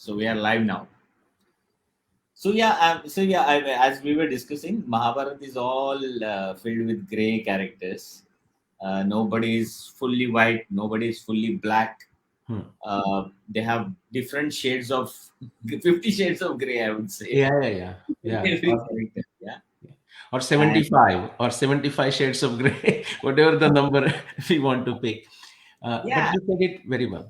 So we are live now. As we were discussing, Mahabharata is all filled with gray characters. Nobody is fully white. Nobody is fully black. Hmm. They have different shades of 50 shades of gray, I would say. Yeah. Every character. Yeah. Or And 75 shades of gray, whatever the number we want to pick. But yeah, you said it very well.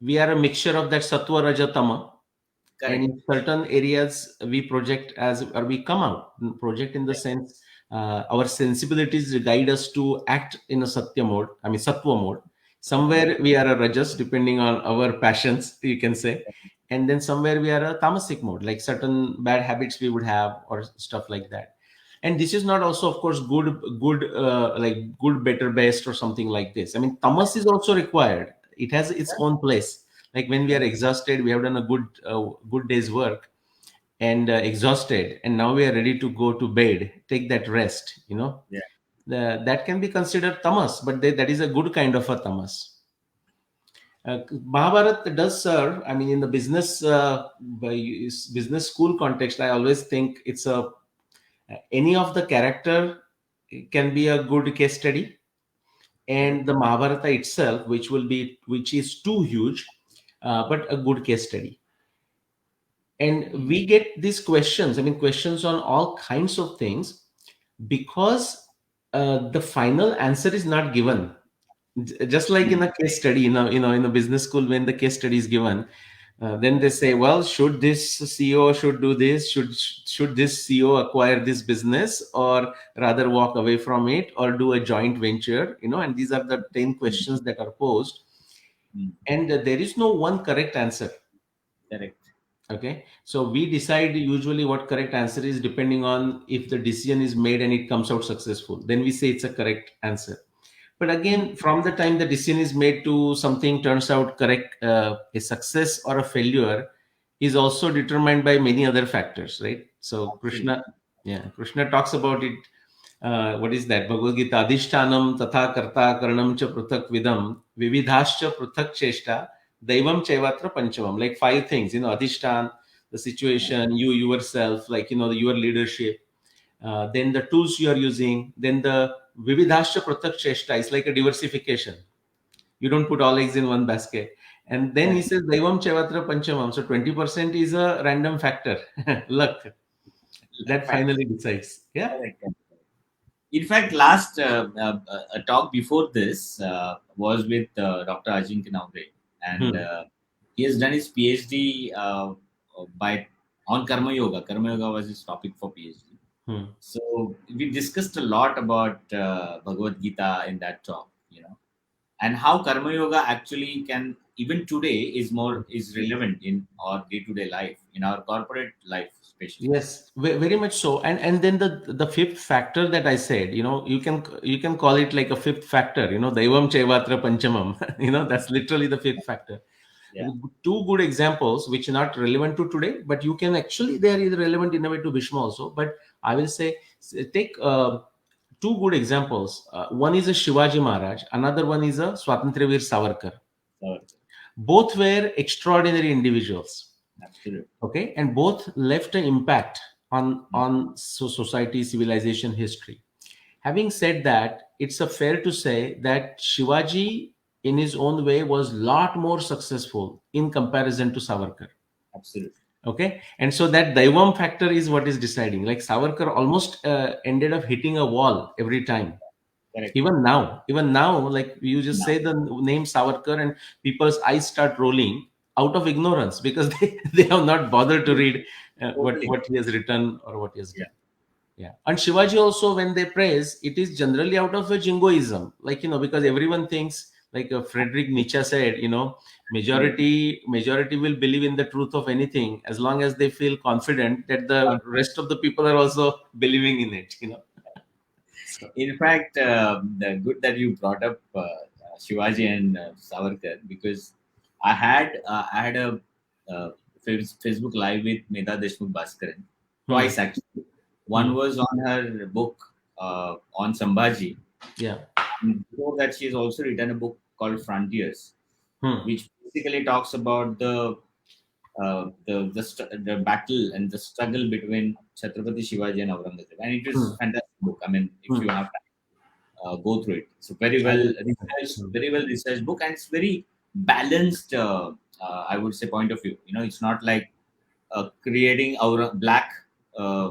We are a mixture of that sattva, raja, tama, and correct. in certain areas we project as, or we come out project in the sense, our sensibilities guide us to act in a satya mode, I mean sattva mode. Somewhere we are a rajas depending on our passions, you can say, and then somewhere we are a tamasic mode, like certain bad habits we would have or stuff like that. And this is not also, of course, like good, better, best, or something like this. I mean, tamas is also required. It has its own place. Like when we are exhausted, we have done a good day's work, and exhausted, and now we are ready to go to bed, take that rest, Yeah. that can be considered tamas, but that is a good kind of a tamas. Mahabharata does serve, I mean, in the business school context, I always think it's any of the character can be a good case study, and the Mahabharata itself, which is too huge, but a good case study. And we get these questions, I mean, questions on all kinds of things, because the final answer is not given. Just like in a case study, in a business school, when the case study is given, then they say, well, should this CEO should do this, should this CEO acquire this business, or rather walk away from it, or do a joint venture, and these are the 10 questions that are posed, Mm, and there is no one correct answer. correct. Okay, so we decide usually what correct answer is depending on if the decision is made and it comes out successful, then we say it's a correct answer. But Mm, again, from the time the decision is made to something turns out correct, a success or a failure is also determined by many other factors, right? So absolutely. Krishna talks about it. What is that? Bhagavad Gita, Adhishtanam tatha karta karanam cha pruthak vidam vividhascha pruthak cheshta daivam chevatra panchamam. Like five things, Adhishtan, the situation, you yourself, like, your leadership, then the tools you are using, then the vividhascha pratak cheshta is like a diversification. You don't put all eggs in one basket. And then he Correct. says daivam chevatra panchamam. So 20% is a random factor, luck, that Fact. finally decides. Yeah. Correct. In fact, last a talk before this was with Dr. Ajinkya Naure, and Hmm. he has done his PhD by on Karma Yoga. Karma Yoga was his topic for PhD. Hmm. So we discussed a lot about Bhagavad Gita in that talk, and how Karma Yoga actually can even today is relevant in our day to day life, in our corporate life, especially. Yes, very much so. And then the fifth factor that I said, you can call it like a fifth factor, daivam chevatra panchamam. That's literally the fifth factor. Yeah. Two good examples which are not relevant to today, but you can actually, they are relevant in a way to Bhishma also. But I will say, take two good examples. One is a Shivaji Maharaj, another one is a Swatantrya Savarkar. So, Both were extraordinary individuals. absolutely. Okay, and both left an impact on society, civilization, history. Having said that, it's a fair to say that Shivaji, in his own way, was lot more successful in comparison to Savarkar. Absolutely. Okay, and so that Daivam factor is what is deciding. Like Savarkar almost ended up hitting a wall every time. Correct. Even now, like you just Now, say the name Savarkar, and people's eyes start rolling out of ignorance because they have not bothered to read what totally. he has written or what he has Yeah. done. Yeah. And Shivaji also, when they praise, it is generally out of a jingoism, like, because everyone thinks, like Friedrich Nietzsche said, Absolutely. majority will believe in the truth of anything as long as they feel confident that the rest of the people are also believing in it. So, In fact, the good that you brought up Shivaji and Savarkar, because I had a uh, Facebook live with Meta Deshmukh Bhaskaran hmm, twice actually. One hmm, was on her book on Sambhaji, yeah. and before that she has also written a book called Frontiers, Hmm, which basically talks about the battle and the struggle between Chhatrapati Shivaji and Aurangzeb, and it is Hmm. fantastic book. I mean, if you Hmm. have time, go through it. It's a I will. Hmm. very well researched book, and it's very balanced. I would say point of view. It's not like creating our black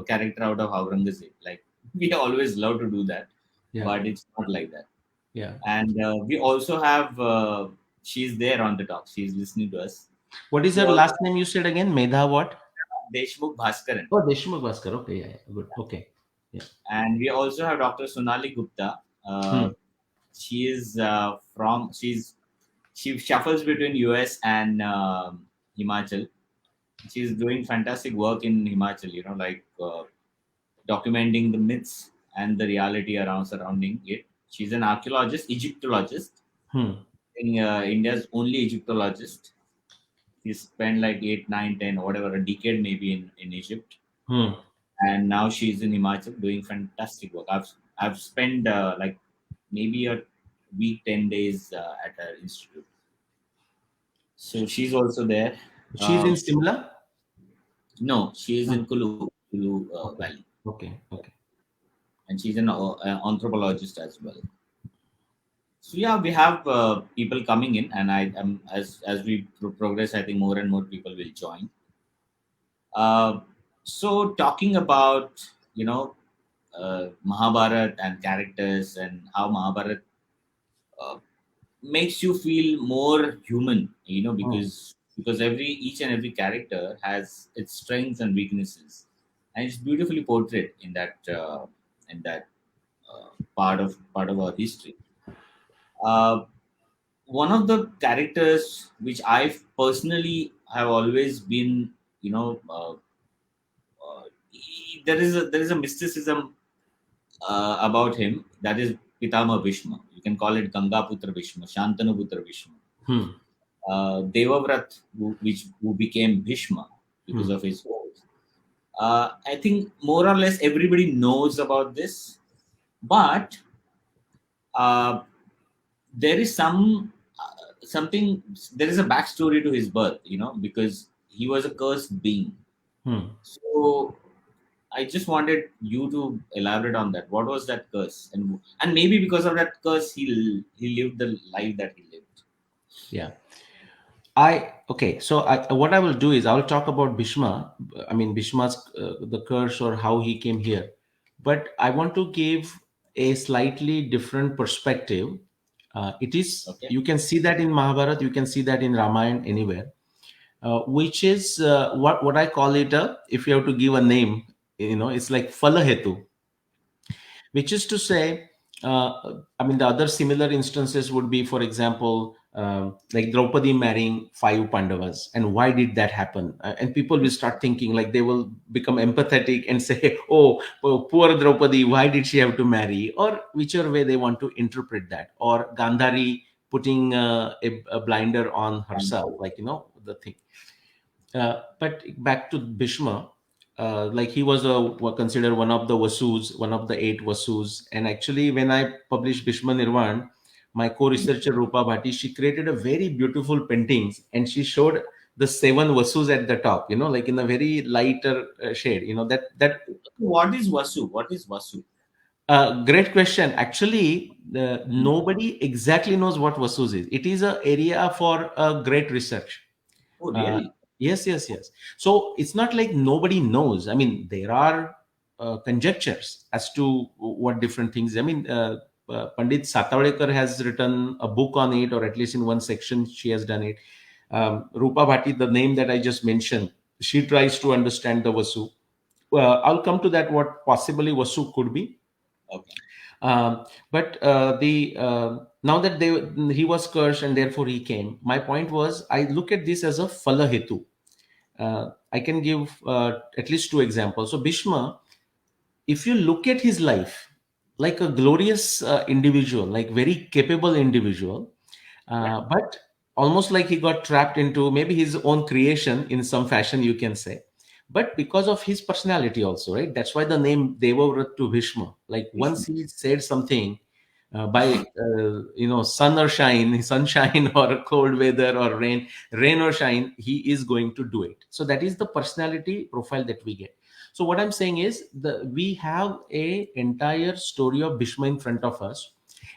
character out of Aurangzeb. Like we always love to do that, Yeah. but it's not like that. Yeah. And we also have she's there on the talk. She's listening to us. What is We her also last name? You said again, Medha what? have Deshmukh Bhaskaran, Oh, Deshmukh Bhaskar. Okay, yeah, yeah, good. Okay, yeah. and we also have Dr. Sonali Gupta. Hmm. She is she shuffles between US and Himachal. She's doing fantastic work in Himachal. Like documenting the myths and the reality around surrounding it. She's an archaeologist, Egyptologist, Hmm. in India's only Egyptologist. She spent like 8, 9, 10, or whatever, a decade maybe in Egypt, Hmm. and now she's in Himachal doing fantastic work. I've spent like maybe a week, 10 days at her institute. So she's also there. She's in Um, Simla. no, she is Hmm. in Kulu Okay. Valley, Okay. Okay. and she's an anthropologist as well. So yeah, we have people coming in, and I am as we progress, I think more and more people will join. Uh, so talking about Mahabharat and characters and how Mahabharat uh, makes you feel more human, Hmm. because every each and every character has its strengths and weaknesses, and it's beautifully portrayed in that part of our history. Uh, One of the characters which I personally have always been, there is a mysticism about him, that is Pitama Bhishma. You can call it Gangaputra Bhishma, Shantanu Bhishma. Hmm. Devavrat, who became Bhishma because Hmm. of his oath. I think more or less everybody knows about this, but uh, there is something. There is a backstory to his birth, because he was a cursed being. Hmm. So I just wanted you to elaborate on that. What was that curse, and maybe because of that curse, he lived the life that he lived. Yeah. Okay. So what I will do is I will talk about Bhishma. I mean Bhishma's the curse or how he came here, but I want to give a slightly different perspective. It is Okay. you can see that in Mahabharata, you can see that in Ramayana anywhere, which is what I call it. If you have to give a name, it's like Falahetu, which is to say, I mean, the other similar instances would be, for example, like Draupadi marrying five Pandavas, and why did that happen? And people will start thinking, like they will become empathetic and say, "Oh, poor Draupadi, why did she have to marry?" Or whichever way they want to interpret that. Or Gandhari putting a blinder on herself, like the thing. But back to Bhishma, like he was considered one of the Vasus, one of the eight Vasus. And actually, when I published Bhishma Nirvan, my co-researcher Rupa Bhatti, she created a very beautiful paintings, and she showed the seven Vasus at the top. Like in a very lighter shade. That What is Vasu? What is Vasu? great question. Actually, Hmm. nobody exactly knows what Vasus is. It is an area for great research. Oh, Uh, really? yes, yes, yes. So it's not like nobody knows. I mean, there are conjectures as to what different things. I mean, Pandit Satawalekar has written a book on it, or at least in one section she has done it. Rupa Bhatti, the name that I just mentioned, she tries to understand the Vasu. I'll come to that. What possibly Vasu could be. Okay. But the now that he was cursed and therefore he came. My point was, I look at this as a falahetu. I can give at least two examples. So Bhishma, if you look at his life, like a glorious individual, like very capable individual, Yeah. but almost like he got trapped into maybe his own creation in some fashion, you can say. But because of his personality also, right? That's why the name Devavrat to Bhishma. Like once Vishnu. he said something, by sun or shine, sunshine or cold weather or rain or shine, he is going to do it. So that is the personality profile that we get. So what I'm saying is, we have a entire story of Bhishma in front of us.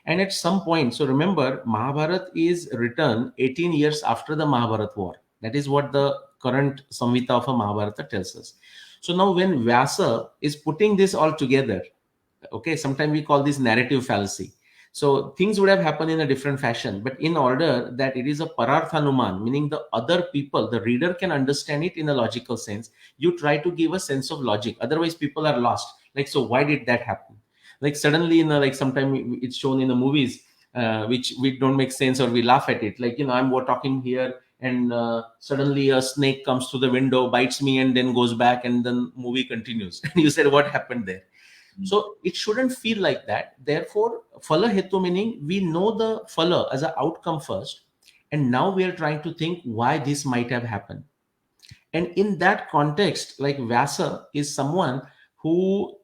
And at some point, so remember, Mahabharata is written 18 years after the Mahabharata war. That is what the current Samhita of a Mahabharata tells us. So now when Vyasa is putting this all together, okay, sometimes we call this narrative fallacy. So things would have happened in a different fashion, but in order that it is a pararthanuman, meaning the other people, the reader can understand it in a logical sense, you try to give a sense of logic. Otherwise people are lost, like, so why did that happen? Like suddenly, like sometimes it's shown in the movies, which we don't make sense, or we laugh at it, like, I'm talking here, and suddenly a snake comes through the window, bites me, and then goes back, and then movie continues. And you said, what happened there? Mm. So it shouldn't feel like that. Therefore, phala hetu, meaning we know the phala as an outcome first, and now we are trying to think why this might have happened. And in that context, like Vyasa is someone who,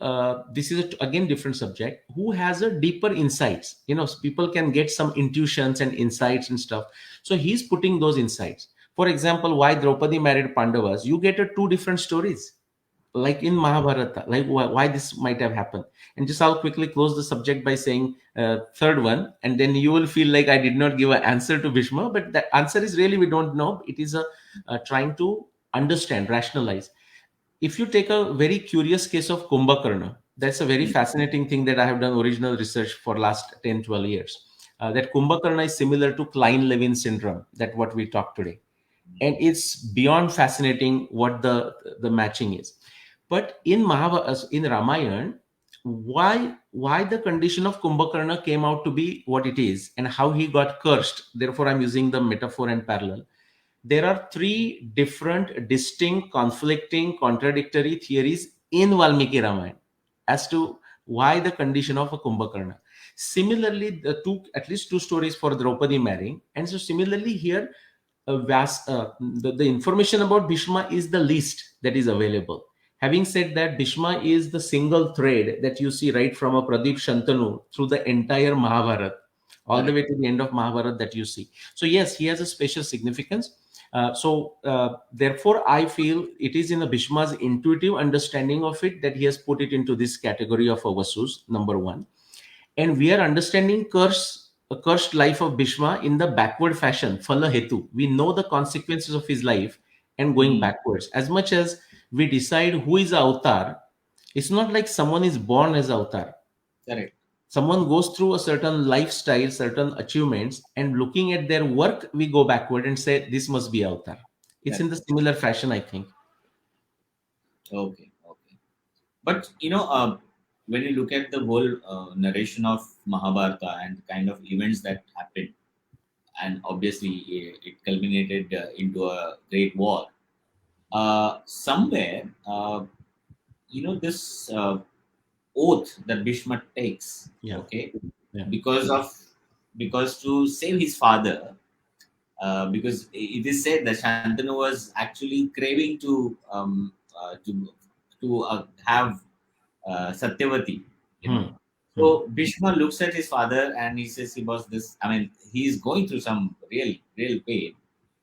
this is again different subject, who has a deeper insights. People can get some intuitions and insights and stuff. So he's putting those insights. For example, why Draupadi married Pandavas? You get two different stories, like in Mahabharata, like why this might have happened. And just I'll quickly close the subject by saying third one, and then you will feel like I did not give an answer to Bhishma, but the answer is really we don't know. It is a trying to understand, rationalize. If you take a very curious case of Kumbhakarna, that's a very Mm. fascinating thing that I have done original research for last 10-12 years. That Kumbhakarna is similar to Klein-Levin syndrome, that what we talked today, and it's beyond fascinating what the matching is. But in Mahabharata, in Ramayana, why the condition of Kumbhakarna came out to be what it is, and how he got cursed, therefore I'm using the metaphor and parallel. There are three different, distinct, conflicting, contradictory theories in Valmiki Ramayana as to why the condition of a Kumbhakarna. Similarly, at least two stories for Draupadi marrying, and so similarly here, the information about Bhishma is the least that is available. Having said that, Bhishma is the single thread that you see right from a Pradeep Shantanu through the entire Mahabharata, all the Correct. way to the end of Mahabharata that you see. So yes, he has a special significance. Therefore, I feel it is in the Bhishma's intuitive understanding of it that he has put it into this category of Vasus, number one. And we are understanding a cursed life of Bhishma in the backward fashion, phala hetu. We know the consequences of his life and going Mm. backwards. As much as we decide who is avatar, it's not like someone is born as avatar. Correct. Someone goes through a certain lifestyle, certain achievements, and looking at their work, we go backward and say this must be avatar. It's in Correct. the similar fashion, I think. Okay. Okay. But when you look at the whole narration of Mahabharata and the kind of events that happened, and obviously it culminated into a great war. Somewhere, this oath that Bhishma takes, Yeah, okay, yeah. because of because to save his father, because it is said that Shantanu was actually craving to have Satyavati, you know. Hmm. Hmm. So Bhishma looks at his father and he says he was this. I mean, he is going through some real pain.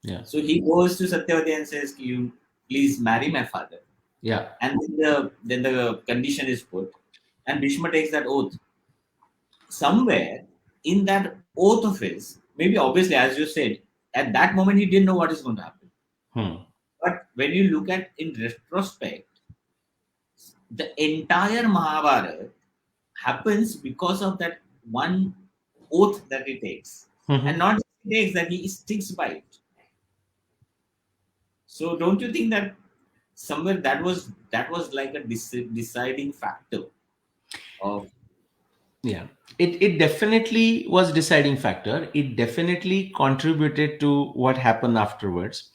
Yeah, So he goes to Satyavati and says, "Can you please marry my father?" yeah. And then the condition is put, and Bhishma takes that oath. Somewhere in that oath of his, maybe obviously, as you said, at that moment he didn't know what is going to happen. Hmm. But when you look at in retrospect, the entire Mahabharata happens because of that one oath that he takes, and Hmm. not just he takes that he sticks by it. So don't you think that somewhere that was like a deciding factor of Yeah, it definitely was deciding factor. It definitely contributed to what happened afterwards.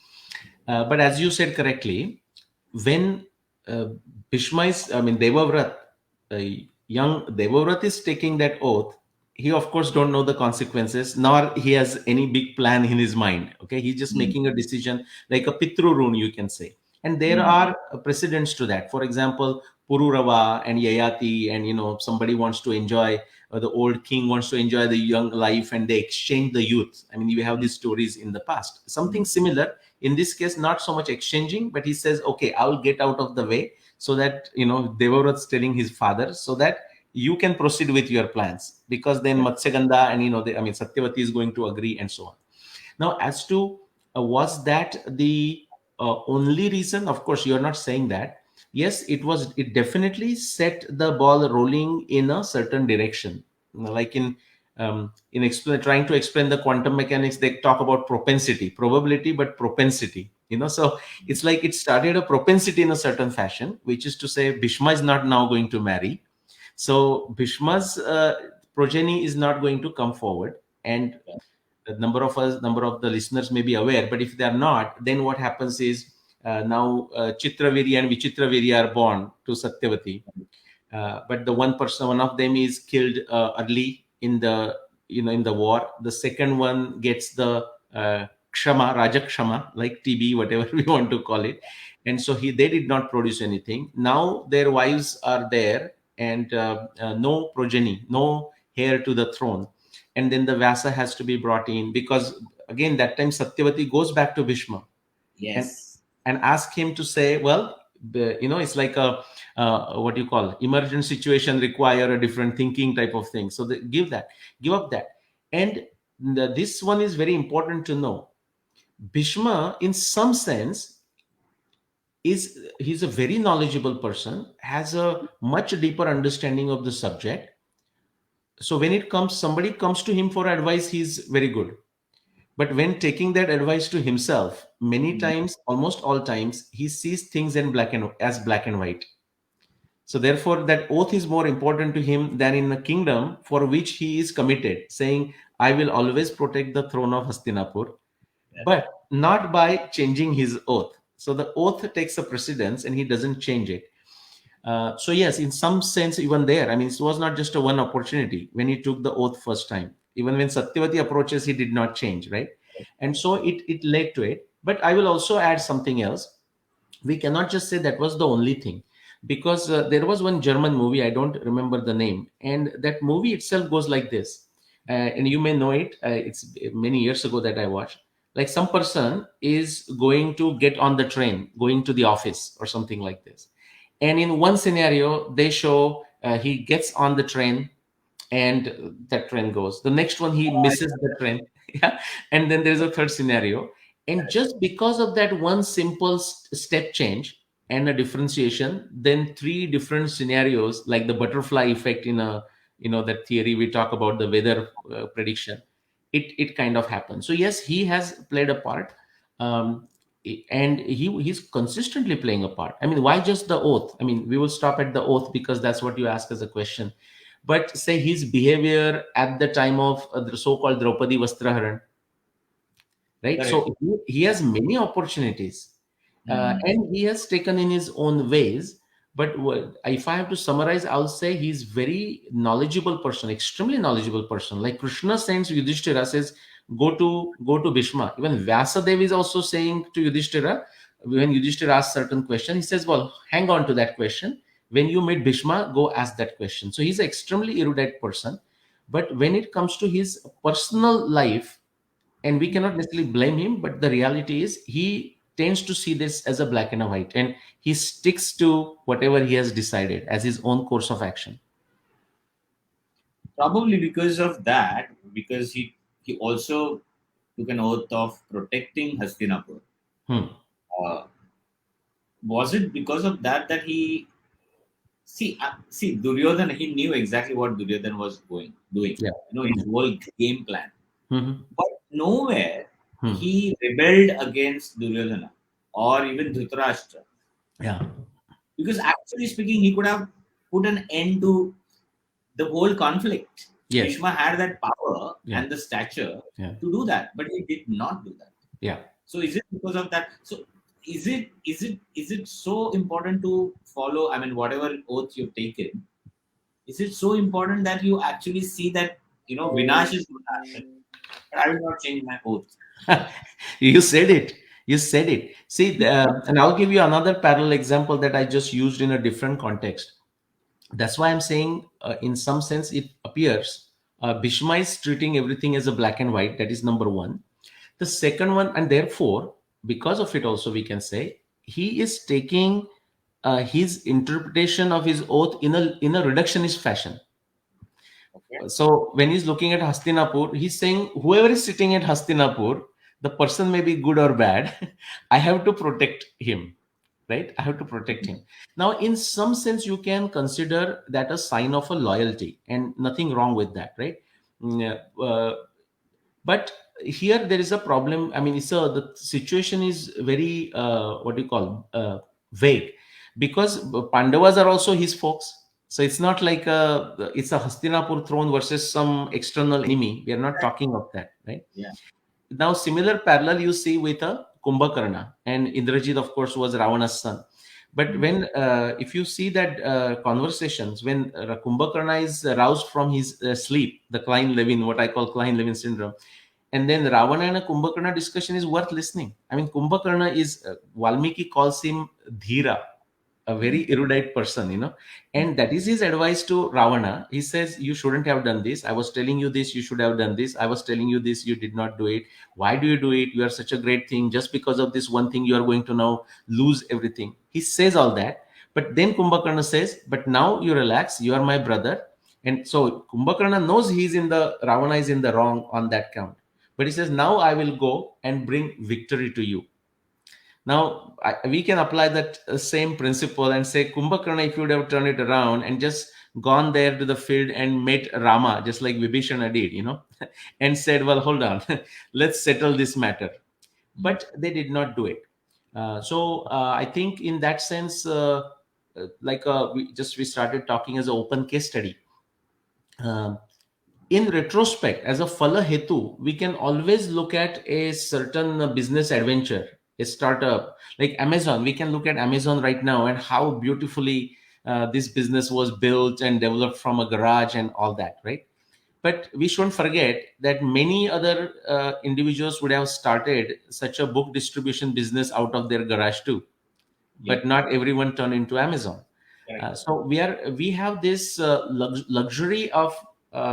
But as you said correctly, when uh, Bhishma is, I mean, Devavrat, uh, young Devavrat is taking that oath, he of course don't know the consequences, nor he has any big plan in his mind. Okay, he's just mm, making a decision like a Pitru rune, you can say. And there mm, are precedents to that. For example, Pururava and Yayati, and somebody wants to enjoy the old king wants to enjoy the young life and they exchange the youth. I mean, you have these stories in the past. Something similar in this case, not so much exchanging, but he says, okay, I'll get out of the way so that, Devavrat's telling his father so that you can proceed with your plans, because then Yeah. Matsyagandha and, Satyavati is going to agree and so on. Now, as to was that the only reason? Of course, you're not saying that. Yes, it was. It definitely set the ball rolling in a certain direction. Like trying to explain the quantum mechanics, they talk about propensity, probability, but propensity. So it's like it started a propensity in a certain fashion, which is to say, Bhishma is not now going to marry. So Bhishma's progeny is not going to come forward, and Yeah. the number of the listeners may be aware, but if they are not, then what happens is now Chitraviri and Vichitraviri are born to Satyavati, but the one of them is killed early in the in the war. The second one gets the kshama, Raja Kshama, like TB, whatever we want to call it, and so they did not produce anything. Now their wives are there, and no progeny, no heir to the throne, and then the Vyasa has to be brought in, because again that time Satyavati goes back to Bhishma and Yes. ask him to say, well, it's like a what you call emergent situation require a different thinking type of thing. So they give up that, and this one is very important to know. Bhishma, in some sense, he's a very knowledgeable person, has a much deeper understanding of the subject. So when somebody comes to him for advice, he's very good. But when taking that advice to himself, many Mm. times, almost all times, he sees things in as black and white. So therefore, that oath is more important to him than in a kingdom for which he is committed, saying, "I will always protect the throne of Hastinapur," Yeah. but not by changing his oath. So the oath takes a precedence, and he doesn't change it. So yes, in some sense, even there, I mean, it was not just a one opportunity when he took the oath first time. Even when Satyavati approaches, he did not change, right? And so it led to it. But I will also add something else. We cannot just say that was the only thing, because there was one German movie, I don't remember the name, and that movie itself goes like this. And you may know it. It's many years ago that I watched. Like some person is going to get on the train, going to the office or something like this, and in one scenario they show he gets on the train and that train goes. The next one, he Oh, misses the train. Yeah. And then there's a third scenario. And just because of that one simple step change and a differentiation, then three different scenarios, like the butterfly effect in that theory we talk about, the weather prediction, it kind of happens. So yes, he has played a part. Um, and he's consistently playing a part. I mean, why just the oath? I mean, we will stop at the oath because that's what you ask as a question, but say his behavior at the time of the so-called Draupadi Vastraharan, right? correct. So he has many opportunities, Mm. and he has taken in his own ways. But if I have to summarize, I'll say he's very knowledgeable person, extremely knowledgeable person. Like Krishna sends Yudhishthira, says, go to Bhishma. Even Vyasadev is also saying to Yudhishthira, when Yudhishthira asks certain question, he says, well, hang on to that question. When you meet Bhishma, go ask that question. So he's an extremely erudite person. But when it comes to his personal life, and we cannot necessarily blame him, but the reality is he tends to see this as a black and a white, and he sticks to whatever he has decided as his own course of action. Probably because of that, because he also took an oath of protecting Hastinapur. Hmm. Uh, was it because of that that he see Duryodhana? He knew exactly what Duryodhana was doing. Yeah. His whole game plan. Hmm. But nowhere Hmm. he rebelled against Duryodhana or even Dhritarashtra. Yeah. Because actually speaking, he could have put an end to the whole conflict. Yes. Bhishma had that power Yeah. and the stature Yeah. to do that, but he did not do that. Yeah. So is it because of that? So is it so important to follow? I mean, whatever oath you've taken, is it so important that you actually see that Vinash is going to happen, but I will not change my oath. You said it. You said it. See, and I'll give you another parallel example that I just used in a different context. That's why I'm saying, in some sense, it appears Bhishma is treating everything as a black and white. That is number one. The second one, and therefore, because of it, also we can say he is taking his interpretation of his oath in a reductionist fashion. Okay. So when he's looking at Hastinapur, he's saying whoever is sitting at Hastinapur, the person may be good or bad. I have to protect him, right? I have to protect him. Now, in some sense, you can consider that a sign of a loyalty, and nothing wrong with that, right? But here there is a problem. I mean, the situation is very what do you call, vague, because Pandavas are also his folks. So it's not like it's a Hastinapur throne versus some external enemy. We are not talking of that, right? Yeah. Now, similar parallel you see with a Kumbhakarna, and Indrajit, of course, was Ravana's son. But Mm. when, if you see that conversations, when Kumbhakarna is roused from his sleep, the Klein-Levin, what I call Klein-Levin syndrome, and then Ravana and a Kumbhakarna discussion is worth listening. I mean, Kumbhakarna is, Valmiki calls him Dhira, a Mm. very erudite person, and that is his advice to Ravana. He says, you shouldn't have done this. I was telling you this, you should have done this. I was telling you this, you did not do it. Why do you do it? You are such a great thing. Just because of this one thing, you are going to now lose everything. He says all that. But then Kumbhakarna says, but now you relax, you are my brother. And so Kumbhakarna knows Ravana is in the wrong on that count. But he says, now I will go and bring victory to you. Now, we can apply that same principle and say, Kumbhakarna, if you would have turned it around and just gone there to the field and met Rama, just like Vibhishana did, and said, well, hold on, let's settle this matter. Mm. But they did not do it. I think in that sense, we started talking as an open case study. Um, in retrospect, as a phala hetu, we can always look at a certain business adventure, a startup like Amazon. We can look at Amazon right now and how beautifully this business was built and developed from a garage and all that, right? But we shouldn't forget that many other individuals would have started such a book distribution business out of their garage too, Yeah. but not everyone turned into Amazon. Correct. So we have this luxury of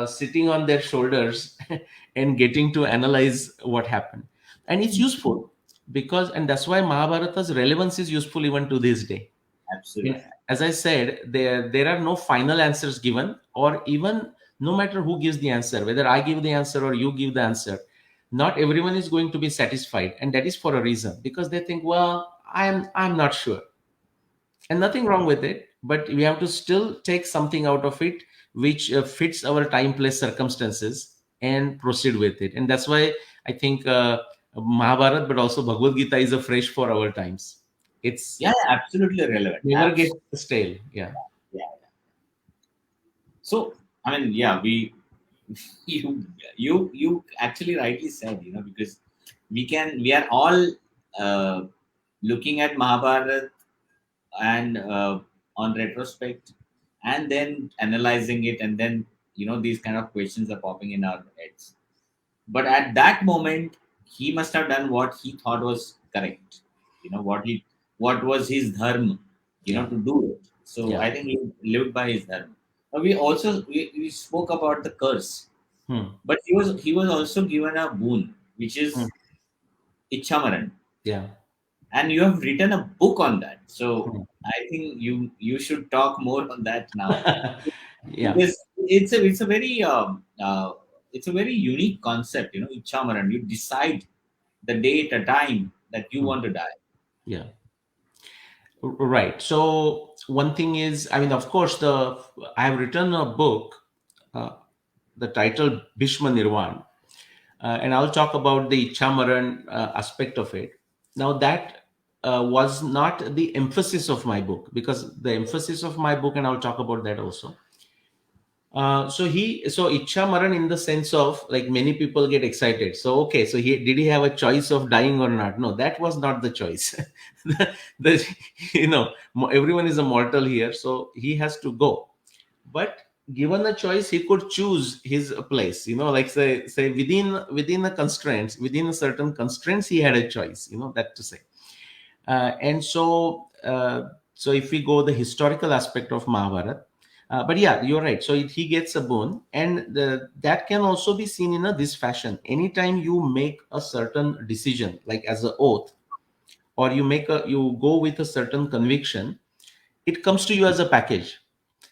sitting on their shoulders and getting to analyze what happened, and it's Mm. useful because, and that's why Mahabharata's relevance is useful even to this day. And Absolutely. as I said, there are no final answers given, or even no matter who gives the answer, whether I give the answer or you give the answer, not everyone is going to be satisfied, and that is for a reason, because they think, well, I'm not sure, and nothing wrong with it, but we have to still take something out of it which fits our time, place, circumstances, and proceed with it. And that's why I think Mahabharata, but also Bhagavad Gita, is a fresh for our times. It's Yeah, absolutely relevant. never gets stale. Yeah. Yeah. So, I mean, yeah, you, you actually rightly said, because we are all uh, looking at Mahabharata and on retrospect, and then analyzing it, and then these kind of questions are popping in our heads. But at that moment, he must have done what he thought was correct. What was his dharma, Yeah. to do it. So Yeah. I think he lived by his dharma. We spoke about the curse, Hmm. but he was also given a boon, which Hmm. is Ichamaran, Yeah. and you have written a book on that. So Hmm. I think you should talk more on that now, Yeah. because it's a very unique concept. Ichamaran. You decide the date, a time that you Hmm. want to die. Yeah. Right. So one thing is, I mean, of course, I have written a book, uh, the title Bhishma Nirvan, and I'll talk about the Ichamaran aspect of it. Now, that was not the emphasis of my book, because the emphasis of my book, and I'll talk about that also. So Icha Maran, in the sense of, like, many people get excited. So okay, so he have a choice of dying or not? No, that was not the choice. the, everyone is a mortal here, so he has to go. But given a choice, he could choose his place. Like, say within the constraints, within a certain constraints, he had a choice. That to say. And so if we go the historical aspect of Mahabharata. But yeah, you're right. So he gets a boon, and that can also be seen in this fashion. Anytime you make a certain decision, like as an oath, or you go with a certain conviction, it comes to you as a package.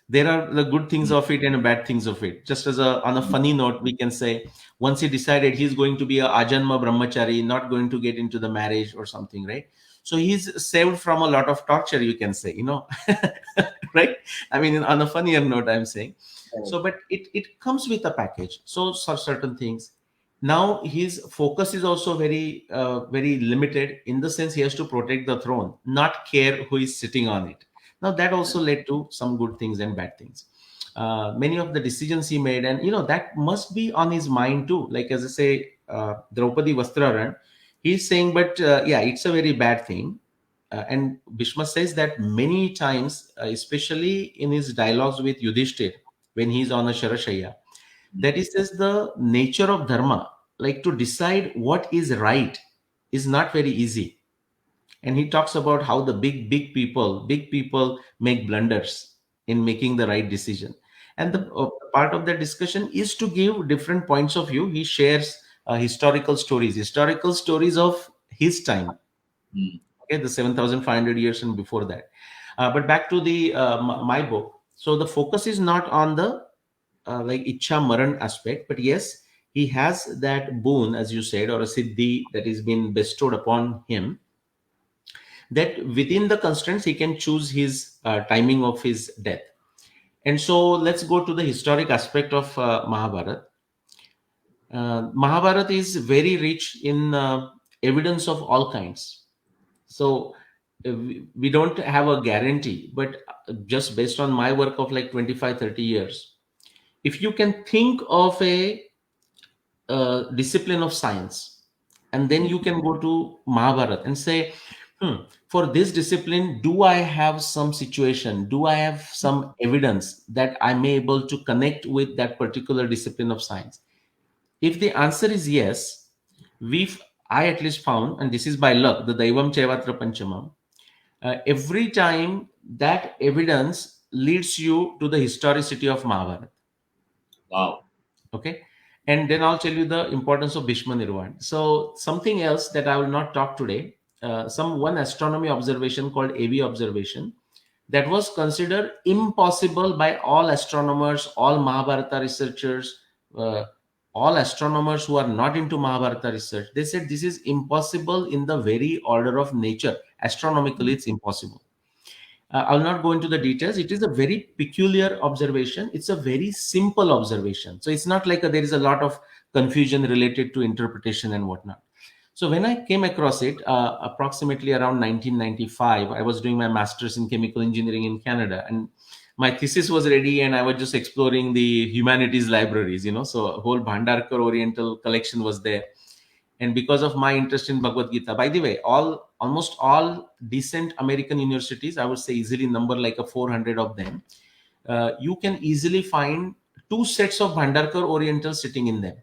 There are the good things Mm, of it and the bad things of it. Just as a on a mm, funny note, we can say once he decided he's going to be a ajanma brahmachari, not going to get into the marriage or something, right? So he's saved from a lot of torture, you can say, right? I mean, on a funnier note, I'm saying. correct. So, but it comes with a package. So, certain things. Now his focus is also very limited, in the sense he has to protect the throne, not care who is sitting on it. Now that also led to some good things and bad things. Many of the decisions he made, and that must be on his mind too. Like as I say, Draupadi Vastraran, he's saying, but yeah, it's a very bad thing. And Bhishma says that many times, especially in his dialogues with Yudhishthir, when he's on a Sharashaya, Mm, that he says the nature of dharma, like to decide what is right, is not very easy. And he talks about how the big people make blunders in making the right decision. And the mm, part of the discussion is to give different points of view. He shares historical stories of his time, mm. okay, the 7,500 years and before that. But back to the my book. So the focus is not on the like Icha Maran aspect, but yes, he has that boon, as you said, or a siddhi that is been bestowed upon him, that within the constraints he can choose his timing of his death. And so let's go to the historic aspect of Mahabharata. Mahabharata is very rich in evidence of all kinds. So we don't have a guarantee, but just based on my work of like 25, 30 years, if you can think of a discipline of science, and then you can go to Mahabharata and say, for this discipline, do I have some situation, do I have some evidence that I may able to connect with that particular discipline of science? If the answer is yes, we've I at least found, and this is by luck, the Daivam Chaivatra Panchamam, every time that evidence leads you to the historicity of Mahabharata. Wow. Okay. And then I'll tell you the importance of Bhishma Nirvan. So something else that I will not talk today, some one astronomy observation called AV observation, that was considered impossible by all astronomers, all Mahabharata researchers, uh, all astronomers who are not into Mahabharata research. They said this is impossible in the very order of nature. Astronomically, it's impossible. I'll not go into the details. It is a very peculiar observation. It's a very simple observation. So it's not like there is a lot of confusion related to interpretation and whatnot. So when I came across it, approximately around 1995, I was doing my master's in chemical engineering in Canada, and my thesis was ready, and I was just exploring the humanities libraries. So a whole Bhandarkar Oriental collection was there, and because of my interest in Bhagavad Gita, by the way, almost all decent American universities, I would say easily number like a 400 of them, you can easily find two sets of Bhandarkar Oriental sitting in them.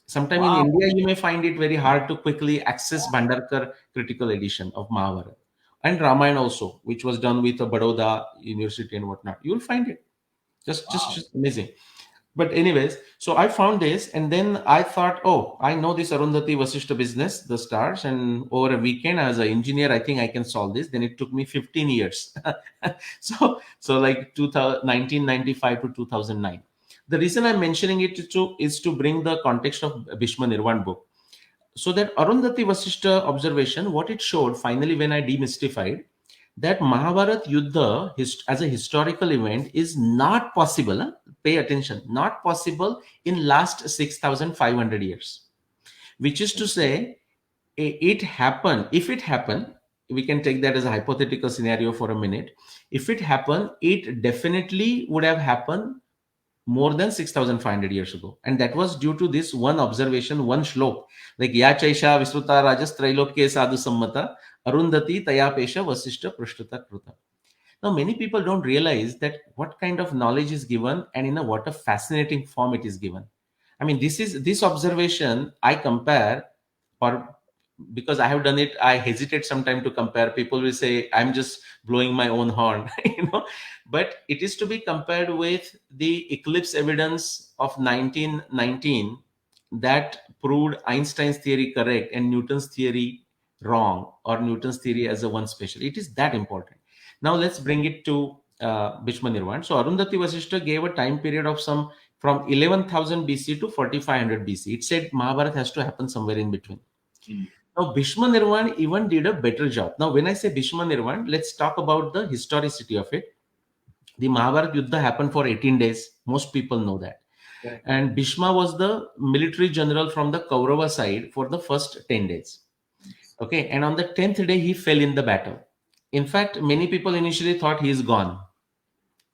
Sometime in Wow. India, you may find it very hard to quickly access Bhandarkar critical edition of Mahabharata and Ramayana also, which was done with a Baroda University and whatnot. You will find it Wow. just amazing. But anyways, so I found this, and then I thought, oh, I know this Arundhati Vasishta business, the stars, and over a weekend as an engineer, I think I can solve this. Then it took me 15 years. So like 1995 to 2009. The reason I'm mentioning it is to bring the context of Bhishma Nirvan book. So that Arundhati Vasishta observation, what it showed finally when I demystified, that Mahabharat Yuddha as a historical event is not possible. Pay attention, not possible in last 6,500 years. Which is to say, it happened. If it happened, we can take that as a hypothetical scenario for a minute. If it happened, it definitely would have happened more than 6,500 years ago. And that was due to this one observation, one shlok. Like, Ya Chaisha Visruta Rajas Trailokya Sadhu Sammata Arundhati Tayapesha Vasishta Prashtata Kruta. Now, many people don't realize that what kind of knowledge is given, and in a what a fascinating form it is given. I mean, this observation I compare, or because I have done it, I hesitate sometimes to compare. People will say I'm just blowing my own horn, but it is to be compared with the eclipse evidence of 1919 that proved Einstein's theory correct and Newton's theory wrong, or Newton's theory as a one special. It is that important. Now let's bring it to Bhishma Nirvan. So Arundhati Vasishta gave a time period of some from 11,000 BC to 4,500 BC. It said Mahabharata has to happen somewhere in between. Mm. Now, Bhishma Nirvan even did a better job. Now, when I say Bhishma Nirvan, let's talk about the historicity of it. The Mahabharata Yuddha happened for 18 days. Most people know that. Correct. And Bhishma was the military general from the Kaurava side for the first 10 days. Okay. And on the 10th day, he fell in the battle. In fact, many people initially thought he is gone.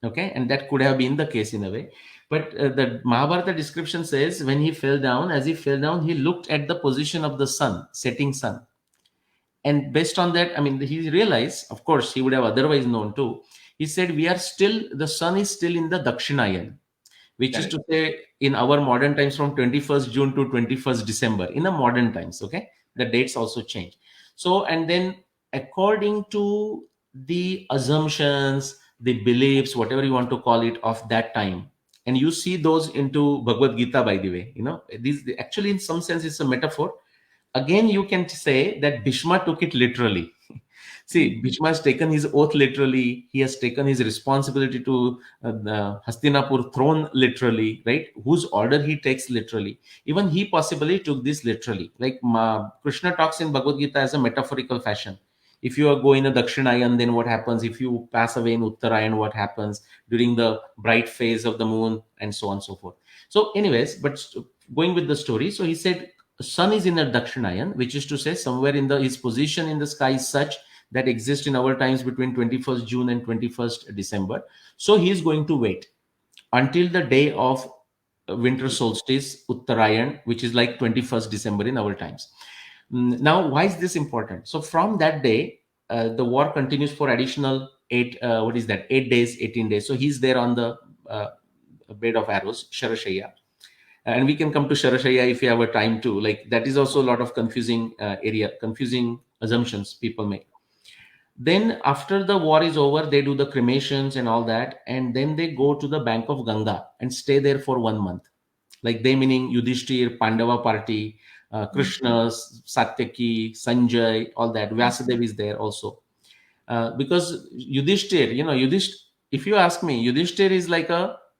Okay. And that could have been the case in a way. But the Mahabharata description says when he fell down, as he fell down, he looked at the position of the sun, setting sun. And based on that, I mean, he realized, of course, he would have otherwise known too. He said, we are still, the sun is still in the Dakshinayan, which is Correct. to say in our modern times from 21st June to 21st December, in the modern times, okay? The dates also change. So, and then according to the assumptions, the beliefs, whatever you want to call it, of that time, and you see those into Bhagavad Gita, by the way, these actually in some sense it's a metaphor. Again, you can say that Bhishma took it literally. See, Mm. Bhishma has taken his oath literally. He has taken his responsibility to the Hastinapur throne literally, right? Whose order he takes literally. Even he possibly took this literally. Like Krishna talks in Bhagavad Gita as a metaphorical fashion. If you are going in Dakshinayan, then what happens? If you pass away in Uttarayan, what happens during the bright phase of the moon, and so on and so forth. So, anyways, but going with the story, so he said, sun is in a Dakshinayan, which is to say, somewhere in the his position in the sky is such that exist in our times between 21st June and 21st December. So he is going to wait until the day of winter solstice, Uttarayan, which is like 21st December in our times. Now, why is this important? So from that day, the war continues for additional 8 days, 18 days. So he's there on the bed of arrows, Sharashaya. And we can come to Sharashaya if you have a time too. Like that is also a lot of confusing assumptions people make. Then after the war is over, they do the cremations and all that, and then they go to the bank of Ganga and stay there for 1 month. Like they meaning Yudhishthir, Pandava party, Mm. Krishna, Satyaki, Sanjay, all that. Vyasadeva is there also. Because Yudhishthir, if you ask me, Yudhishthir is like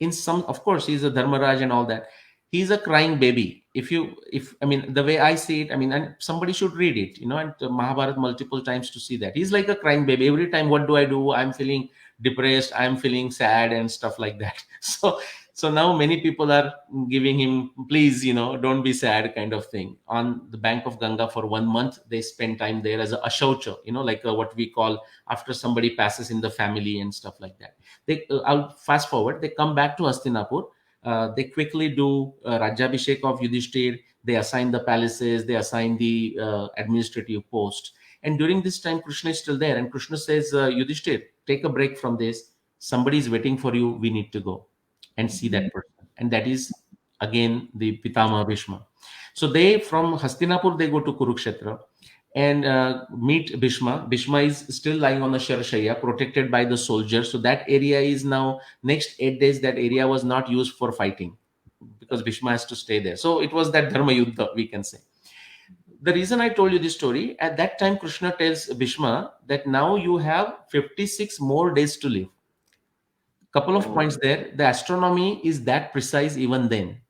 in some, of course, he's a Dharmaraj and all that. He's a crying baby. I mean, the way I see it, I mean, and somebody should read it, and Mahabharata multiple times to see that. He's like a crying baby. Every time, what do I do? I'm feeling depressed. I'm feeling sad and stuff like that. So now many people are giving him, please, don't be sad kind of thing. On the bank of Ganga for 1 month, they spend time there as a ashaucha, like what we call after somebody passes in the family and stuff like that. I'll fast forward. They come back to Hastinapur. They quickly do Rajabhishek of Yudhishthir. They assign the palaces. They assign the administrative post. And during this time, Krishna is still there. And Krishna says, Yudhishthir, take a break from this. Somebody is waiting for you. We need to go and see Mm. that person. And that is again the Pitama Bhishma. So they from Hastinapur they go to Kurukshetra and meet Bhishma. Bhishma is still lying on the Sharashaya, protected by the soldiers. So that area is now next 8 days. That area was not used for fighting because Bhishma has to stay there. So it was that Dharma Yuddha, we can say. The reason I told you this story, at that time Krishna tells Bhishma that now you have 56 more days to live. Couple of Oh. points there. The astronomy is that precise even then.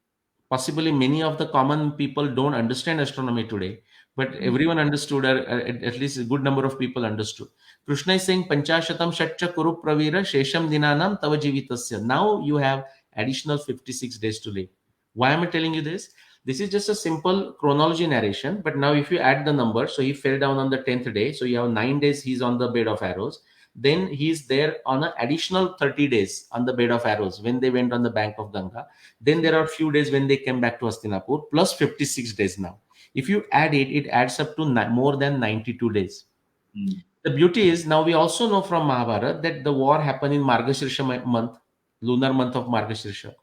Possibly many of the common people don't understand astronomy today, but Mm. everyone understood, or at least a good number of people understood. Krishna is saying, Panchashatam Shatcha Kuru Pravira Shesham Dinanam Tava Jivitasya. Now you have additional 56 days to live. Why am I telling you this? This is just a simple chronology narration, but now if you add the number, so he fell down on the 10th day, so you have 9 days he's on the bed of arrows. Then he's there on an additional 30 days on the bed of arrows when they went on the bank of Ganga. Then there are few days when they came back to Hastinapur, plus 56 days now. If you add it, it adds up to more than 92 days. Mm. The beauty is now we also know from Mahabharata that the war happened in Margashirsha month, lunar month of Margashirsha.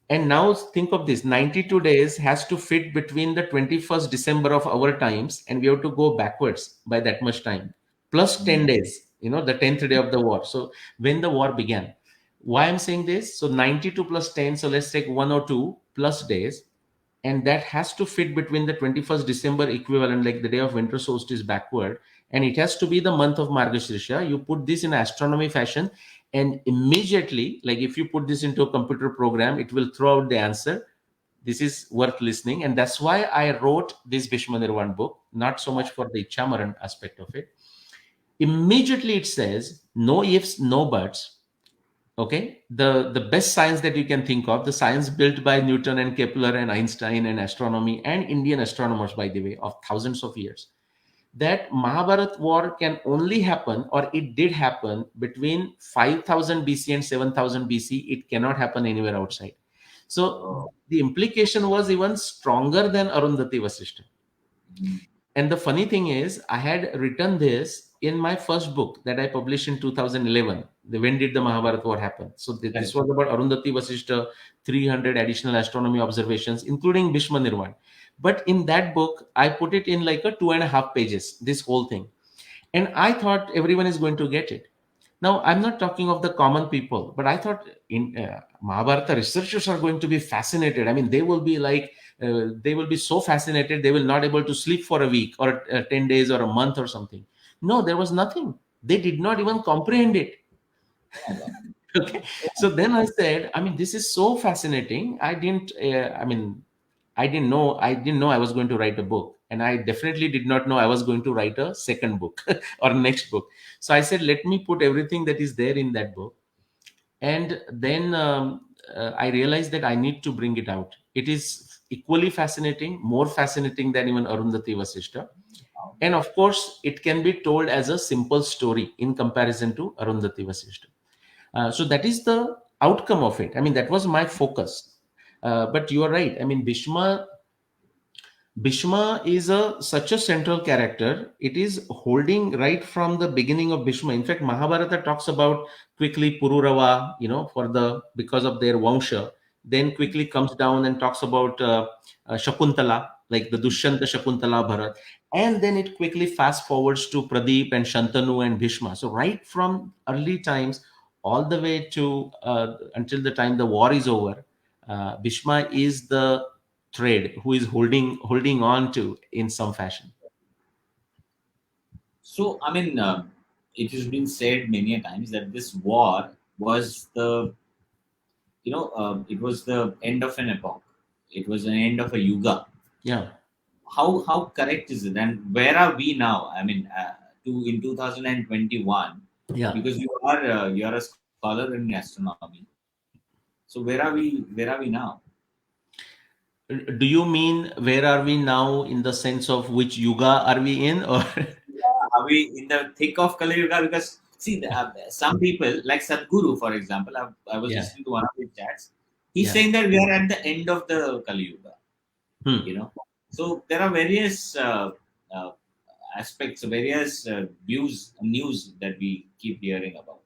And now think of this, 92 days has to fit between the 21st December of our times, and we have to go backwards by that much time, plus 10 Mm. days, the 10th day of the war. So when the war began, why I'm saying this? So 92 plus 10, so let's take 102 plus days, and that has to fit between the 21st December equivalent, like the day of winter solstice backward, and it has to be the month of Margashirsha. You put this in astronomy fashion, and immediately, like if you put this into a computer program, it will throw out the answer. This is worth listening, and that's why I wrote this Bhishma Nirvan book, not so much for the Ichamaran aspect of it. Immediately it says no ifs, no buts. Okay, the best science that you can think of, the science built by Newton and Kepler and Einstein and astronomy and Indian astronomers, by the way, of thousands of years, that Mahabharat war can only happen, or it did happen, between 5000 BC and 7000 BC. It cannot happen anywhere outside. So Oh. the implication was even stronger than Arundhati Vasishta. Mm. And the funny thing is, I had written this in my first book that I published in 2011. When did the Mahabharata war happen? So this Correct. was about Arundhati Vasishta, 300 additional astronomy observations, including Bhishma Nirvan. But in that book, I put it in like a 2.5 pages, this whole thing. And I thought everyone is going to get it. Now, I'm not talking of the common people, but I thought in Mahabharata researchers are going to be fascinated. I mean, they will be like, they will be so fascinated, they will not able to sleep for a week or 10 days or a month or something. No, there was nothing. They did not even comprehend it. Oh my God. Okay. So then I said, I mean, this is so fascinating. I didn't know I was going to write a book, and I definitely did not know I was going to write a second book or next book. So I said, let me put everything that is there in that book, and then I realized that I need to bring it out. It is equally fascinating, more fascinating than even Arundhati Vasishta, Wow. and of course, it can be told as a simple story in comparison to Arundhati Vasishta. So that is the outcome of it. I mean, that was my focus. But you are right. I mean, Bhishma is such a central character. It is holding right from the beginning of Bhishma. In fact, Mahabharata talks about quickly Pururava, for the because of their Vangsha. Then quickly comes down and talks about Shakuntala, like the Dushyanta Shakuntala Bharat. And then it quickly fast forwards to Pradeep and Shantanu and Bhishma. So right from early times all the way to until the time the war is over, Bhishma is the thread who is holding on to in some fashion. So, I mean, it has been said many a times that this war was it was the end of an epoch. It was an end of a yuga. Yeah, How correct is it? And where are we now? I mean, in 2021, yeah. because you are a scholar in astronomy. So where are we now? Do you mean where are we now in the sense of which yuga are we in, or? Are we in the thick of Kali Yuga? Because see, some people like Sadhguru, for example, I was Yeah, listening to one of his chats. He's yeah. saying that we are at the end of the Kali Yuga. Hmm. You know, so there are various uh, aspects, various views, news that we keep hearing about.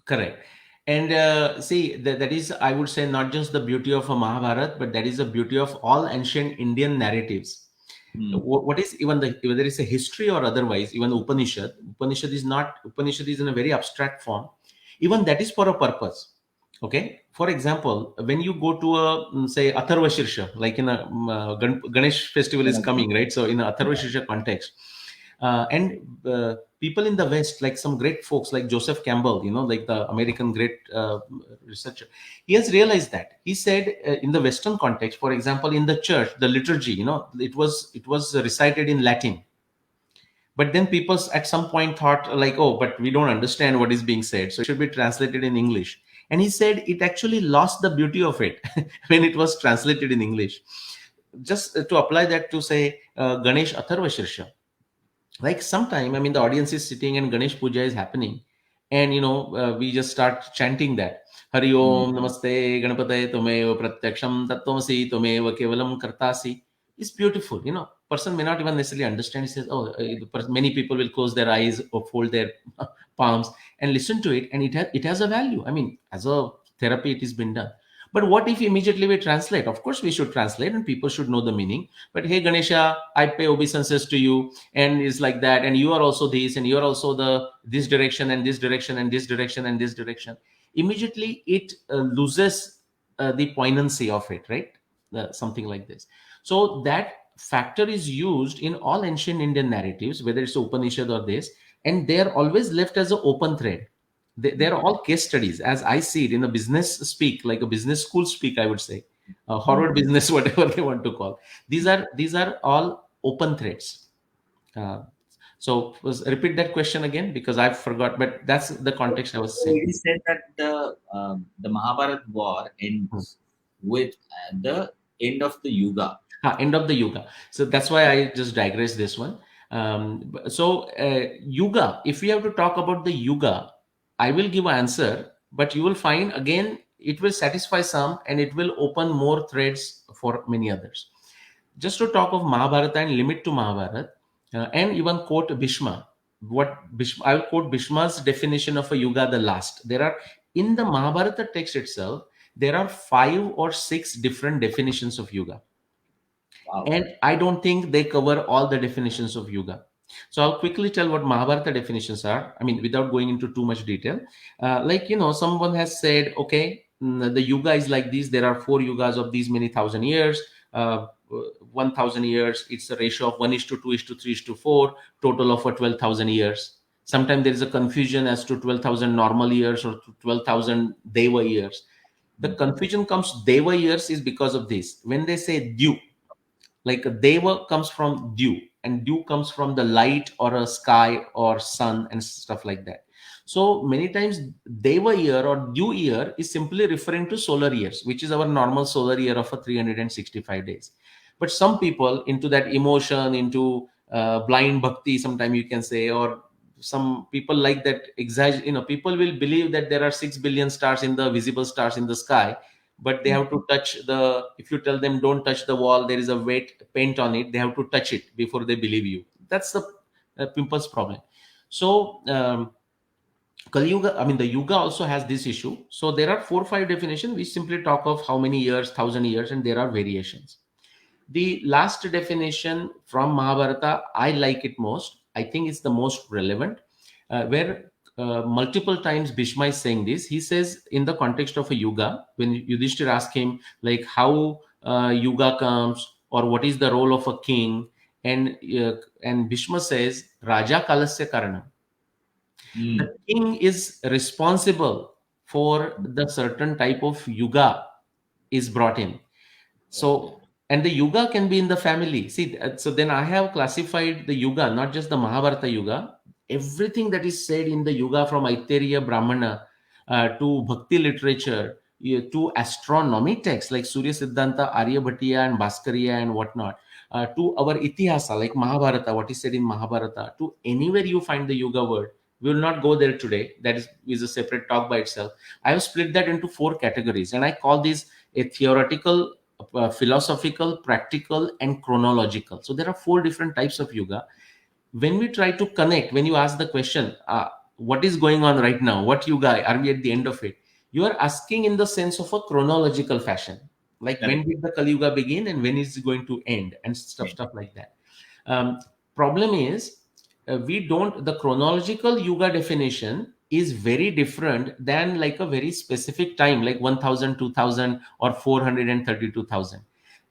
Correct. And see, that is, I would say, not just the beauty of a Mahabharata, but that is the beauty of all ancient Indian narratives. Hmm. What is even whether it's a history or otherwise, even Upanishad is in a very abstract form. Even that is for a purpose. Okay. For example, when you go to a say Atharva Shirsha, like in a Ganesh festival is coming, right? So in a Atharva Shirsha context, and people in the West, like some great folks like Joseph Campbell, like the American great researcher, he has realized that. He said in the Western context, for example, in the church, the liturgy, it was recited in Latin. But then people at some point thought like, oh, but we don't understand what is being said, so it should be translated in English. And he said it actually lost the beauty of it when it was translated in English. Just to apply that to say Ganesh Atharva Shirsha, like sometime, I mean, the audience is sitting and Ganesh Puja is happening, and we just start chanting that Hari Hmm. Om Namaste Ganapataye Tumeva Pratyaksham Tattvamasi Tumeva Kevalam Kartasi. It's beautiful. Person may not even necessarily understand. He says, oh, many people will close their eyes or fold their palms and listen to it, and it has a value. I mean, as a therapy it has been done. But what if immediately we translate? Of course, we should translate and people should know the meaning. But hey, Ganesha, I pay obeisances to you, and it's like that, and you are also this, and you're also the this direction and this direction and this direction and this direction. Immediately, it loses the poignancy of it, right? Something like this. So that factor is used in all ancient Indian narratives, whether it's Upanishad or this, and they are always left as an open thread. They're all case studies as I see it in a business speak, like a business school speak, I would say, horror business, whatever they want to call. These are all open threads. uh, repeat that question again because I forgot, but that's the context I was So saying. it is said that the Mahabharat war Hmm. ends with the end of the Yuga. End of the Yuga. So that's why I just digress this one. Yuga, if we have to talk about the Yuga, I will give an answer, but you will find again it will satisfy some and it will open more threads for many others. Just to talk of Mahabharata and limit to Mahabharata, and even quote Bhishma. What Bhishma, I will quote Bhishma's definition of a Yuga, the last. There are in the Mahabharata text itself, there are 5 or 6 different definitions of Yuga, Wow. and I don't think they cover all the definitions of Yuga. So I'll quickly tell what Mahabharata definitions are. I mean, without going into too much detail. Someone has said, okay, the Yuga is like this. There are 4 Yugas of these many thousand years. 1,000 years, it's a ratio of 1:2:3:4, total of 12,000 years. Sometimes there is a confusion as to 12,000 normal years or 12,000 Deva years. The confusion comes Deva years is because of this. When they say due, like a deva comes from dew, and dew comes from the light or a sky or sun and stuff like that. So many times deva year or dew year is simply referring to solar years, which is our normal solar year of a 365 days. But some people into that emotion, into blind bhakti, sometime you can say, or some people like that people will believe that there are 6 billion stars in the visible stars in the sky, but they have to touch the, if you tell them don't touch the wall, there is a wet paint on it, they have to touch it before they believe you. That's the pimple's problem. So Kali Yuga, I mean the Yuga also has this issue. So there are 4 or 5 definitions. We simply talk of how many years, 1,000 years, and there are variations. The last definition from Mahabharata, I like it most. I think it's the most relevant, where multiple times Bhishma is saying this. He says in the context of a Yuga, when Yudhishthir asks him like how Yuga comes or what is the role of a king, and Bhishma says Raja Kalasya Karanam. The Mm. king is responsible for the certain type of Yuga is brought in. Okay. So, and the Yuga can be in the family. See, so then I have classified the Yuga, not just the Mahabharata Yuga. Everything that is said in the Yuga, from Aitareya Brahmana to Bhakti literature, to astronomy texts like Surya Siddhanta, Aryabhatiya and Bhaskariya and whatnot, to our Itihasa like Mahabharata, what is said in Mahabharata, to anywhere you find the Yuga word. We will not go there today. That is a separate talk by itself. I have split that into 4 categories, and I call these a theoretical, philosophical, practical, and chronological. So there are 4 different types of Yuga. When we try to connect, when you ask the question, what is going on right now? What Yuga are we at the end of it? You are asking in the sense of a chronological fashion, like when Correct. did the Kali Yuga begin and when is it going to end, and Yeah. stuff like that. Um, Problem is, we don't, the chronological Yuga definition is very different than like a very specific time like 1,000, 2,000, or 432,000.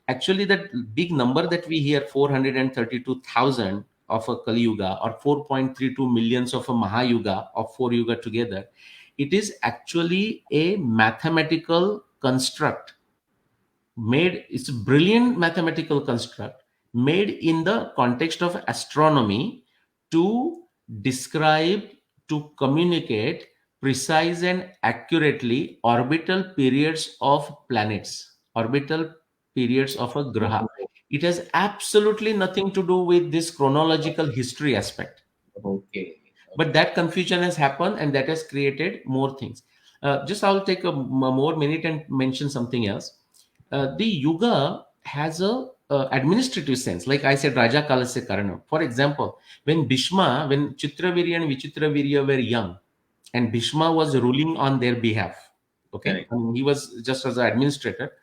Actually that big number that we hear, 432,000 of a Kali Yuga or 4.32 millions of a Mahayuga of 4 Yuga together, it is actually a mathematical construct made. It's a brilliant mathematical construct made in the context of astronomy to describe, to communicate precise and accurately orbital periods of planets, orbital periods of a graha. It has absolutely nothing to do with this chronological history aspect, Okay. but Okay. that confusion has happened and that has created more things. Just I'll take a more minute and mention something else. The Yuga has a administrative sense, like I said, Raja Kalasya Karanam. For example, when Chitravirya and Vichitravirya were young and Bhishma was ruling on their behalf, Okay, Correct. I mean, he was just as an administrator.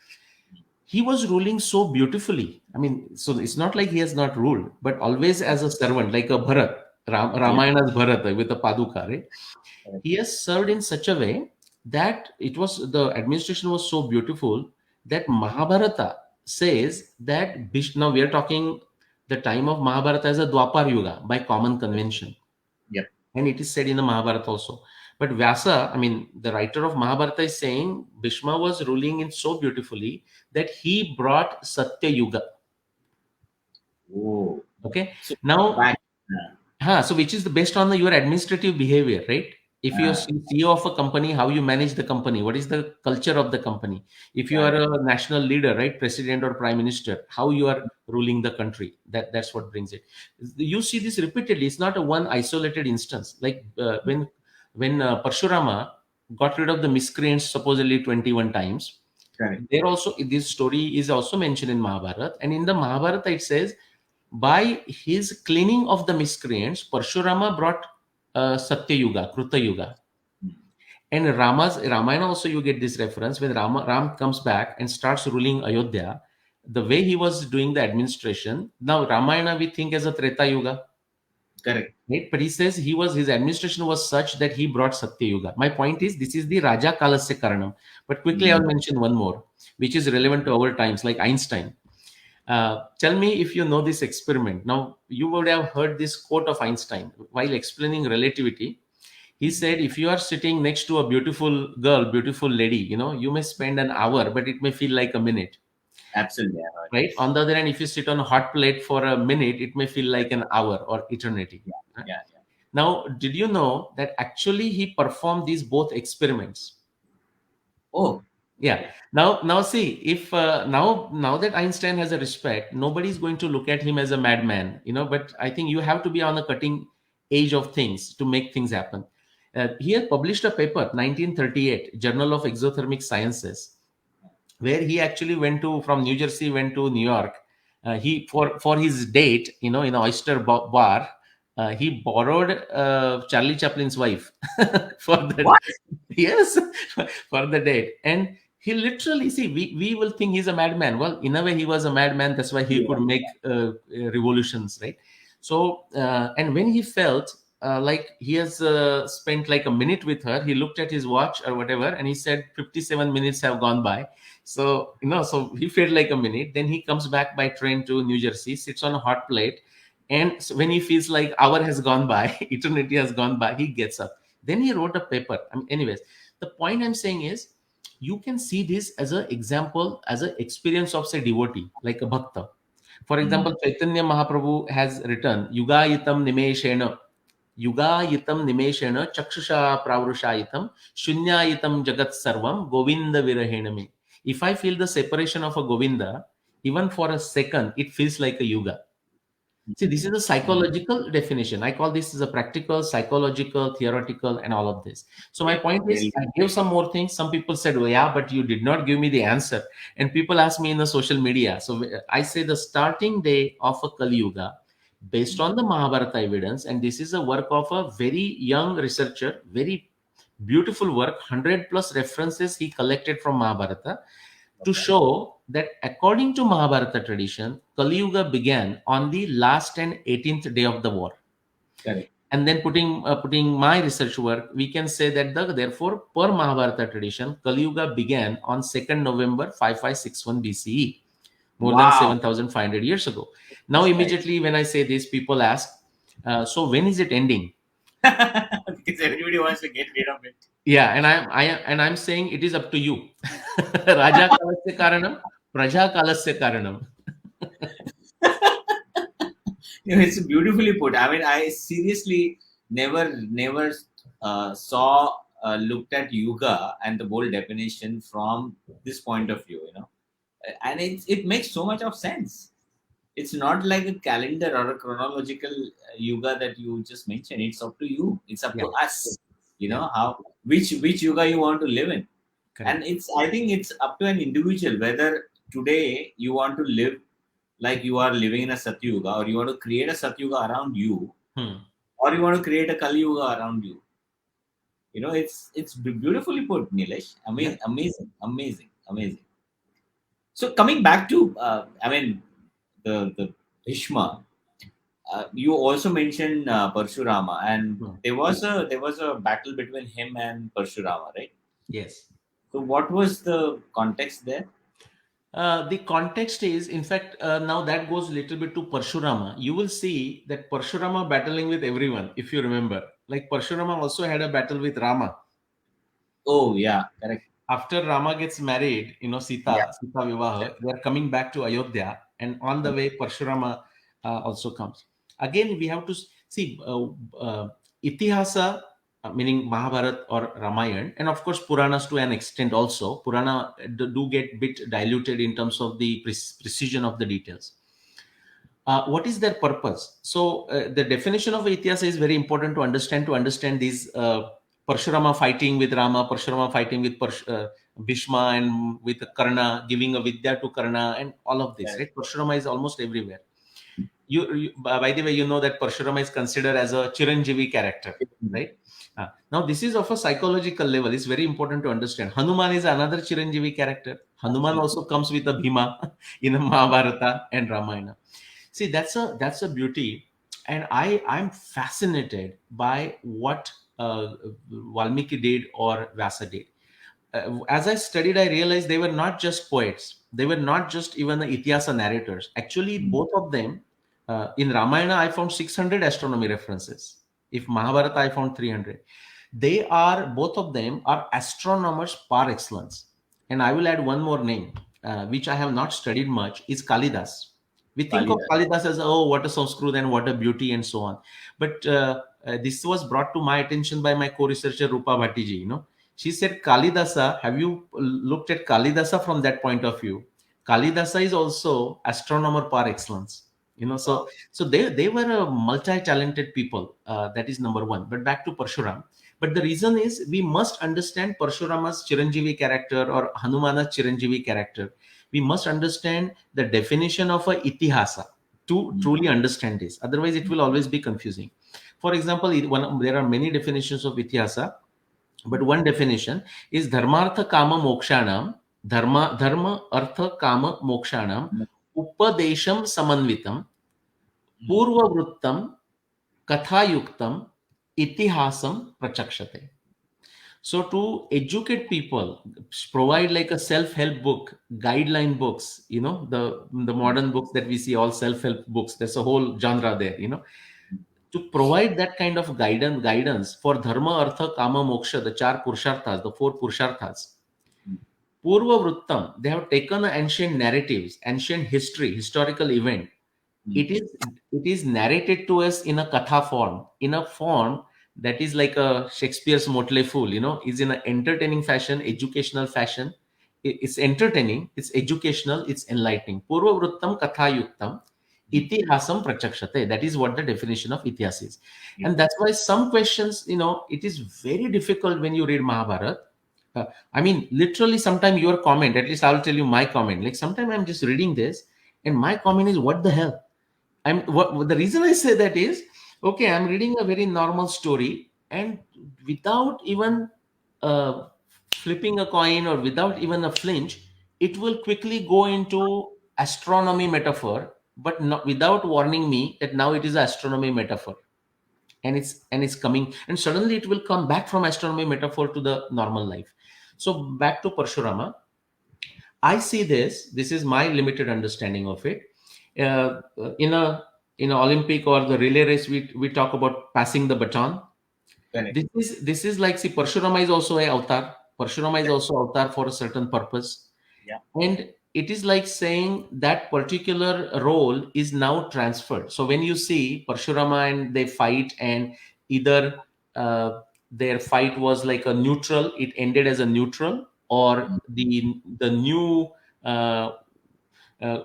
He was ruling so beautifully. I mean, so it's not like he has not ruled, but always as a servant, like a Bharat, Yeah. Ramayana's Bharat with the Paduka, right? Correct. He has served in such a way that it was the administration was so beautiful that Mahabharata says that now we are talking the time of Mahabharata as a Dwapar Yuga by common convention, Yep. and it is said in the Mahabharata also. But Vyasa, I mean, the writer of Mahabharata is saying Bhishma was ruling in so beautifully that he brought Satya Yuga. Oh. Okay, So now back. so which is the based on your administrative behavior, right? If you're Uh, CEO of a company, how you manage the company, what is the culture of the company? If you are right. a national leader, right, president or prime minister, how you are ruling the country, that's what brings it. You see this repeatedly. It's not a one isolated instance. Like when Parshurama got rid of the miscreants supposedly 21 times, Correct. there also this story is also mentioned in Mahabharata, and in the Mahabharata it says by his cleaning of the miscreants, Parshurama brought Satya Yuga, Kruta Yuga. Mm. And Ramayana also you get this reference when Ram comes back and starts ruling Ayodhya. The way he was doing the administration, now Ramayana we think as a Treta Yuga, Correct. right? But he says his administration was such that he brought Satya Yuga. My point is this is the Raja Kalasya Karanam. But quickly I'll Mm. mention one more, which is relevant to our times, like Einstein. Tell me if you know this experiment. Now, you would have heard this quote of Einstein while explaining relativity. He said, if you are sitting next to a beautiful girl, beautiful lady, you may spend an hour, but it may feel like a minute, Absolutely. I heard right? this. On the other hand, if you sit on a hot plate for a minute, it may feel like Correct. an hour or eternity. Yeah. Right? Yeah. Yeah. Now, did you know that actually he performed these both experiments? Oh. Yeah. Okay. Now see, if now that Einstein has a respect, nobody's going to look at him as a madman, But I think you have to be on the cutting edge of things to make things happen. He had published a paper, 1938, Journal of Exothermic Sciences, where he actually went to from New Jersey, went to New York. He for his date, in an oyster bar, he borrowed Charlie Chaplin's wife for the What? yes for the date, and he literally see we will think he's a madman. Well, in a way, he was a madman. That's why he Yeah. could make revolutions, right? So, and when he felt like he has spent like a minute with her, he looked at his watch or whatever, and he said 57 minutes have gone by. So, so he felt like a minute. Then he comes back by train to New Jersey, sits on a hot plate. And so when he feels like hour has gone by, eternity has gone by, he gets up. Then he wrote a paper. Anyways, the point I'm saying is you can see this as an example, as an experience of, say, devotee, like a bhakta. For Mm. example, Chaitanya Mahaprabhu has written, Yugayitam Nimeshena Chakshusha Pravrushayitam Shunyayitam Jagat Sarvam Govinda Virahename. If I feel the separation of a Govinda, even for a second, it feels like a yuga. See, this is a Mm. psychological definition. I call this as a practical, psychological, theoretical, and all of this. So my point is, Really. I gave some more things. Some people said, "Oh yeah, but you did not give me the answer." And people ask me in the social media. So I say the starting day of a Kali Yuga, based Mm. on the Mahabharata evidence, and this is a work of a very young researcher, very beautiful work, 100 plus references he collected from Mahabharata to Okay. show that according to Mahabharata tradition, Kali Yuga began on the last and 18th day of the war. Correct. And then putting my research work, we can say that therefore per Mahabharata tradition, Kali Yuga began on 2nd November 5561 BCE, more than Wow. 7,500 years ago. Now Respect. immediately when I say this, people ask, so when is it ending? Because everybody wants to get rid of it. Yeah, and I'm saying it is up to you. Raja kalasya karanam, praja kalasya karanam. It's beautifully put. I mean, I seriously never saw looked at yoga and the whole definition from this point of view. And it makes so much of sense. It's not like a calendar or a chronological yoga that you just mentioned. It's up to you. It's up Yeah, to us. yeah, How which yoga you want to live in. And correct. I think it's up to an individual whether today you want to live like you are living in a Satyuga, or you want to create a Satyuga around you, Hmm. or you want to create a Kali Yuga around you. It's beautifully put, Nilesh. Yeah. Amazing, amazing, amazing, amazing. So coming back to, the Bhishma, you also mentioned Parshurama, and Hmm. there was a battle between him and Parshurama, right? Yes. So what was the context there? The context is, in fact, now that goes a little bit to Parshurama. You will see that Parshurama battling with everyone, if you remember. Like Parshurama also had a battle with Rama. Oh yeah, correct. After Rama gets married, Yeah, Sita Vivaha, they are coming back to Ayodhya, and on the way, Parshurama also comes. Again, we have to see Itihasa, meaning Mahabharata or Ramayana, and of course Puranas to an extent also. Purana do get bit diluted in terms of the precision of the details. What is their purpose? So the definition of Itihasa is very important to understand these Parshurama fighting with Rama, Parshurama fighting with Bhishma, and with Karna, giving a vidya to Karna, and all of this. correct. Right? Parshurama is almost everywhere. By the way, you know that Parshurama is considered as a Chiranjeevi character, right? Now, this is of a psychological level. It's very important to understand. Hanuman is another Chiranjeevi character. Hanuman Absolutely. also comes with a Bhima in a Mahabharata and Ramayana. See, that's a beauty, and I'm fascinated by what Valmiki did or Vyasa did. As I studied, I realized they were not just poets. They were not just even the Itihasa narrators. Actually, Mm. both of them, in Ramayana, I found 600 astronomy references. If Mahabharata, I found 300. They are, both of them are astronomers par excellence. And I will add one more name, which I have not studied much, is Kalidas. We think of Kalidas. Kalidas as, oh, what a Sanskrit and what a beauty and so on. But this was brought to my attention by my co-researcher Rupa Bhattiji. She said, Kalidasa, have you looked at Kalidasa from that point of view? Kalidasa is also astronomer par excellence. Wow. So they were a multi-talented people. That is number one. But back to Parshuram. But the reason is we must understand Parshurama's Chiranjeevi character or Hanumana's Chiranjeevi character. We must understand the definition of a itihasa to Mm. truly understand this. Otherwise, it will always be confusing. For example, there are many definitions of itihasa, but one definition is dharmartha kama mokshanam, dharma artha kama mokshanam, Mm. upadesham samanvitam, Mm. purvavrittam kathayuktam itihasam prachakshate. So to educate people, provide like a self-help book, guideline books, the modern books that we see, all self-help books. There's a whole genre there, to provide that kind of guidance for dharma, artha, kama, moksha, the four purusharthas. Mm. Purva Vrittam, they have taken ancient narratives, ancient history, historical event. Mm. It is narrated to us in a katha form, in a form that is like a Shakespeare's Motley Fool, is in an entertaining fashion, educational fashion. It's entertaining, it's educational, it's enlightening. Purva Vrittam Katha Yuktam Mm. Itihasam Prachakshate. That is what the definition of Itihas is. Yeah. And that's why some questions, it is very difficult when you read Mahabharata. I mean, literally, sometimes your comment, at least I'll tell you my comment. Like, sometimes I'm just reading this, and my comment is, what the hell? The reason I say that is, okay, I'm reading a very normal story, and without even uh, flipping a coin or without even a flinch, it will quickly go into astronomy metaphor, but not without warning me that now it is astronomy metaphor, and it's coming, and suddenly it will come back from astronomy metaphor to the normal life. So back to Parshurama, I see this. This is my limited understanding of it. In a Olympic or the relay race, we talk about passing the baton. Correct. This is like, see, Parshurama is also a avatar. Parshurama is also avatar for a certain purpose, Yeah. and it is like saying that particular role is now transferred. So when you see Parshurama and they fight, and either their fight was like a neutral, it ended as a neutral, or Mm. the new uh,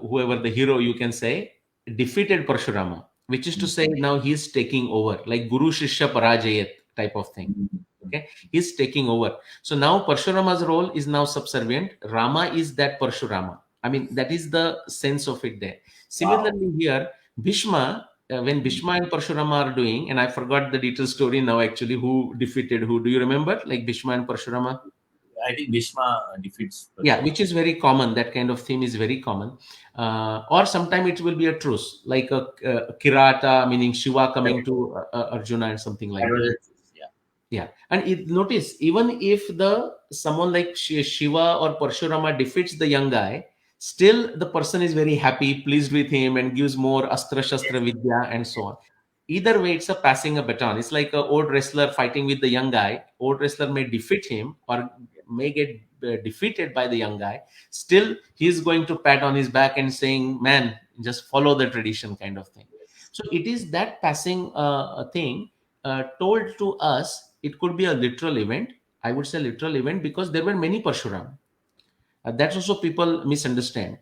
whoever the hero, you can say, defeated Parshurama, which is to Mm. say now he's taking over, like Guru Shishya Parajayat type of thing. Mm. Mm. Okay, he's taking over. So now Parshurama's role is now subservient. Rama is that Parshurama. I mean, that is the sense of it there. Wow. Similarly, here Bhishma, when Bhishma and Parshurama are doing, and I forgot the detailed story now actually, who defeated who. Do you remember? Like Bhishma and Parshurama? I think Bhishma defeats Yeah, Parshurama. which is very common. That kind of theme is very common. Or sometime it will be a truce, like a Kirata, meaning Shiva coming Correct. to Arjuna and something That like was that. a truth. Yeah. Yeah, and notice, even if the someone like Shiva or Parshurama defeats the young guy, still the person is very happy, pleased with him, and gives more Astra Shastra Yes. Vidya and so on. Either way, it's a passing a baton. It's like an old wrestler fighting with the young guy. Old wrestler may defeat him or Yes. may get defeated by the young guy. Still, he's going to pat on his back and saying, "Man, just follow the tradition," kind of thing. Yes. So it is that passing thing told to us. It could be a literal event. I would say literal event because there were many Parshuram. That's also people misunderstand.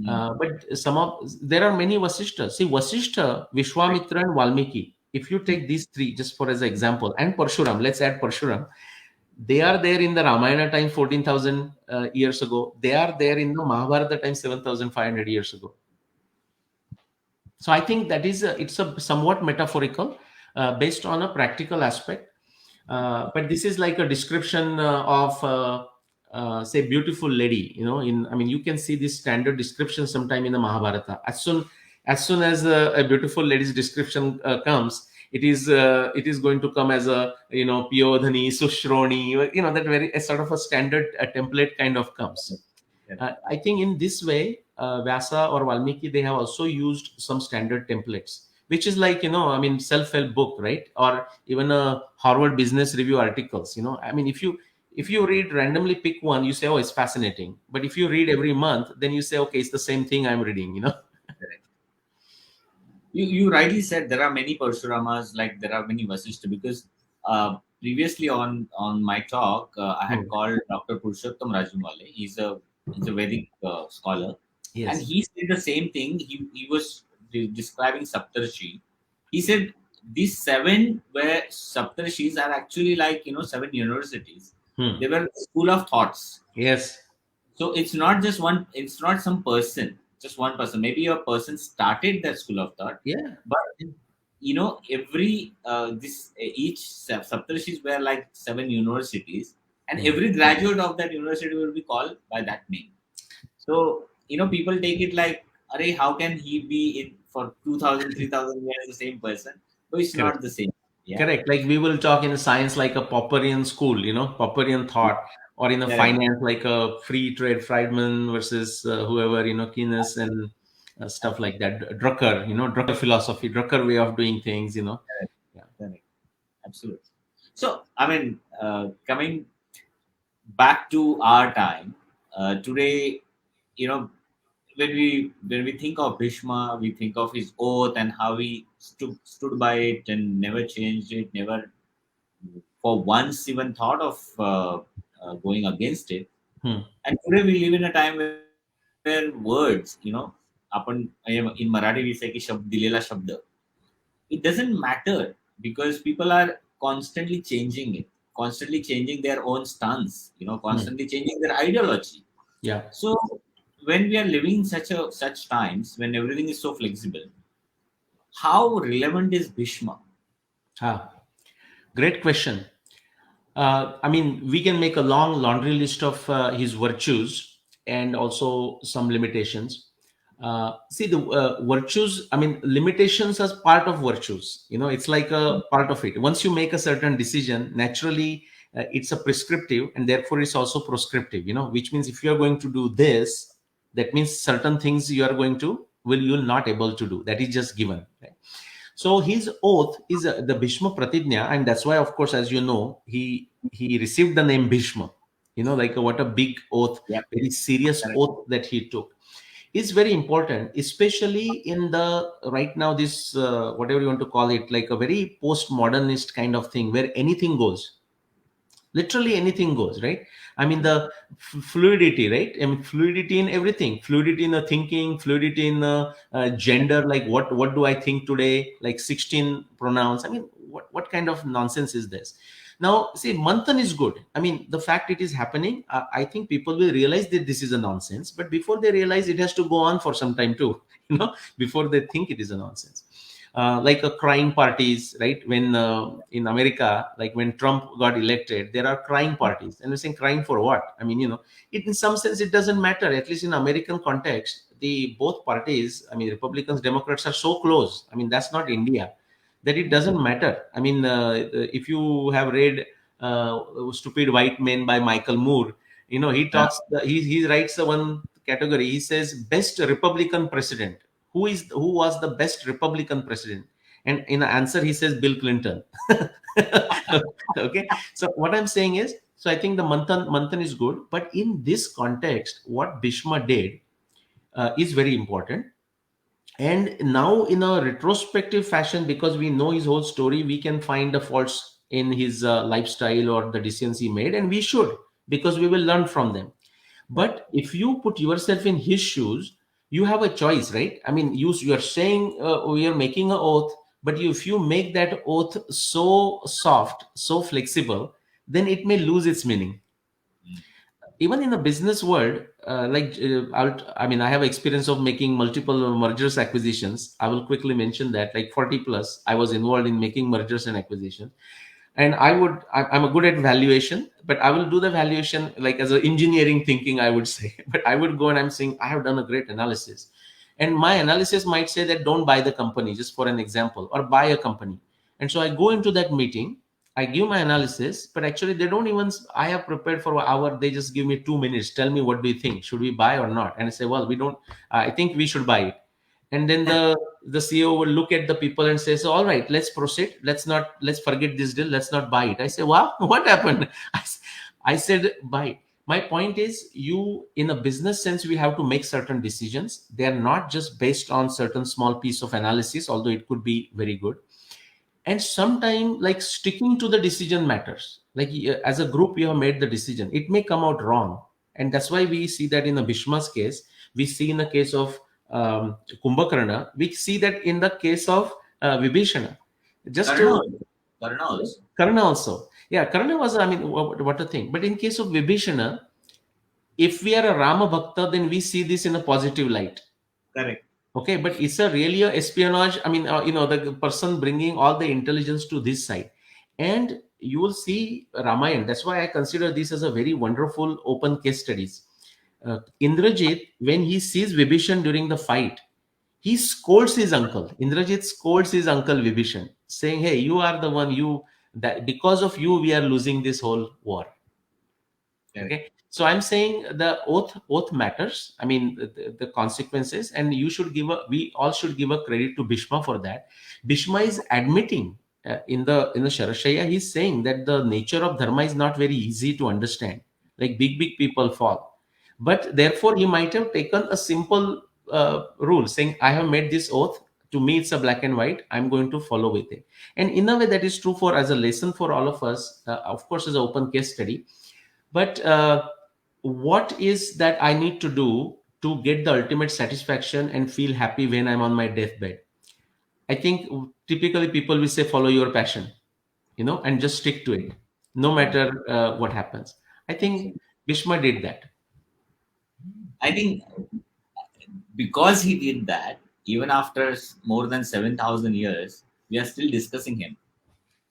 Hmm. But some of there are many Vasishta. See, Vasishta, Correct. Vishwamitra, and Valmiki. If you Hmm. take these three just for as an example, and Parshuram, let's add Parshuram. They are there in the Ramayana time 14,000 years ago. They are there in the Mahabharata time 7,500 years ago. So I think that is it's a somewhat metaphorical, based on a practical aspect. But this is like a description of say beautiful lady. In I mean you can see this standard description sometime in the Mahabharata. As soon as a beautiful lady's description comes, it is going to come as a Piyodhani, Sushroni, that very a sort of a standard template kind of comes. Correct. I think in this way, Vyasa or Valmiki, they have also used some standard templates, which is like, I mean, self-help book, right? Or even a Harvard Business Review articles. I mean, if you read randomly pick one, you say, oh, it's fascinating. But if you read every month, then you say, okay, it's the same thing I'm reading. Correct. You rightly said there are many Parshuramas, like there are many Vasishta, because previously on my talk, I had Hmm. called Dr. Purushottam Rajumale. He's a Vedic scholar, and Yes. he said the same thing. He was describing Saptarshi. He said these seven were Saptarshis are actually like seven universities. Hmm. They were school of thoughts. Yes. So it's not just one. It's not some person, just one person. Maybe a person started that school of thought, Yeah. but every this each Saptarshis were like seven universities, and Hmm. every graduate of that university will be called by that name. So people take it like, "Arey, how can he be in for 2,000, 3,000 years the same person?" So it's Correct. not the same. Yeah. Correct. Like we will talk in science like a Popperian school, Popperian thought, or in a Correct. finance like a free trade Friedman versus whoever, Keynes and stuff like that. Drucker, Drucker philosophy, Drucker way of doing things. Correct. Yeah. Correct. Absolutely. So I mean, coming back to our time, today, you know, when we think of Bhishma, we think of his oath and how he stood by it and never changed it, never for once even thought of going against it. Hmm. And today we live in a time where words, आपण in Marathi we say की दिलेला शब्द, it doesn't matter because people are constantly changing it, constantly changing their own stance, Hmm. constantly changing their ideology. Yeah. So when we are living in such times when everything is so flexible, how relevant is Bhishma? Ah, great question. I mean, we can make a long laundry list of his virtues and also some limitations. See, the virtues, I mean, limitations as part of virtues. It's like a part of it. Once you make a certain decision, naturally, it's a prescriptive and therefore it's also prescriptive, which means if you are going to do this, that means certain things you are going to, you'll not able to do. That is just given. Right? So his oath is the Bhishma Pratijna, and that's why, of course, as you know, he received the name Bhishma. Like what a big oath, Yeah, very serious correct. oath that he took is very important, especially in the right now this whatever you want to call it, like a very postmodernist kind of thing where anything goes, literally anything goes, right? I mean the fluidity, right? I mean fluidity in everything, fluidity in the thinking, fluidity in the gender, like what do I think today, like 16 pronouns. I mean what kind of nonsense is this? Now see, manthan is good. I mean the fact it is happening, I think people will realize that this is a nonsense, but before they realize, it has to go on for some time too, before they think it is a nonsense. like crying parties, right? When in America, like when Trump got elected, there are crying parties, and we're saying crying for what? I mean, it in some sense it doesn't matter. At least in American context, the both parties, I mean, Republicans, Democrats are so close. I mean, that's not India, that it doesn't matter. I mean, if you have read Stupid White Men by Michael Moore, he Yeah. talks, he writes the one category. He says best Republican president. Who was the best Republican president? And in the answer, he says Bill Clinton. Okay. So what I'm saying is, so I think the Manthan is good, but in this context, what Bhishma did is very important. And now, in a retrospective fashion, because we know his whole story, we can find the faults in his lifestyle or the decisions he made, and we should, because we will learn from them. Correct. But if you put yourself in his shoes, you have a choice, right? I mean, you are saying we are making an oath, but if you make that oath so soft, so flexible, then it may lose its meaning. Mm. Even in the business world, I mean, I have experience of making multiple mergers acquisitions. I will quickly mention that, like 40 plus I was involved in making mergers and acquisitions. And I'm a good at valuation, but I will do the valuation like as an engineering thinking, I would say. But I would go and I'm saying I have done a great analysis, and my analysis might say that don't buy the company, just for an example, or buy a company. And so I go into that meeting, I give my analysis, but actually they don't even, I have prepared for an hour, they just give me 2 minutes, tell me what do you think, should we buy or not? And I say, well, we don't, I think we should buy it. And then the CEO will look at the people and say, so all right, let's proceed, let's forget this deal, let's not buy it. I say, wow, what happened? I said buy it. My point is, you, in a business sense, we have to make certain decisions. They are not just based on certain small piece of analysis, although it could be very good. And sometimes, like, sticking to the decision matters. Like, as a group, you have made the decision, it may come out wrong. And that's why we see that in the Bhishma's case, we see in the case of Kumbhakarna, we see that in the case of Vibhishana. Just Karna to also. Karna also. Karna also. Yeah, Karna was, I mean, what a thing. But in case of Vibhishana, if we are a Rama Bhakta, then we see this in a positive light. Correct. Okay, but it's a really a espionage. I mean, the person bringing all the intelligence to this side, and you will see Ramayana. That's why I consider this as a very wonderful open case studies. Indrajit, when he sees Vibhishan during the fight, he scolds his uncle. Indrajit scolds his uncle Vibhishan, saying, "Hey, you are the one. You that because of you, we are losing this whole war." Correct. Okay, so I'm saying the oath matters. I mean, the consequences, and you should give a we all should give a credit to Bhishma for that. Bhishma is admitting in the Sharashaya, he's saying that the nature of dharma is not very easy to understand. Like big people fall, but therefore he might have taken a simple rule, saying, I have made this oath, to me it's a black and white, I'm going to follow with it. And in a way that is true for, as a lesson for all of us, of course, as an open case study. But what is that I need to do to get the ultimate satisfaction and feel happy when I'm on my deathbed? I think typically people will say, follow your passion, and just stick to it, no Mm. matter what happens. I think Bhishma did that. I think because he did that, even after more than 7,000 years, we are still discussing him.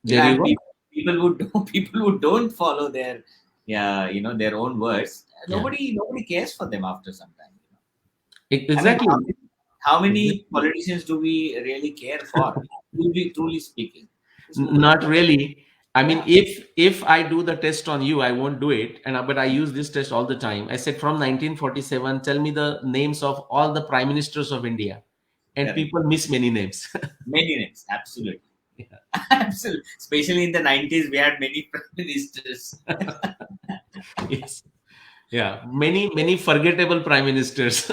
There you And go. people who don't, people who don't follow their, yeah, their own words, Yeah. nobody cares for them after some time. I mean, Exactly. how many Exactly. politicians do we really care for? Truly speaking, there's nobody. Not really. I mean, Yeah, if I do the test on you, I won't do it. And but I use this test all the time. I said from 1947, tell me the names of all the prime ministers of India, and correct. people miss many names. Many names, absolutely. Yeah. Absolutely. Especially in the 90s, we had many prime ministers. Yes. Yeah. Many forgettable prime ministers.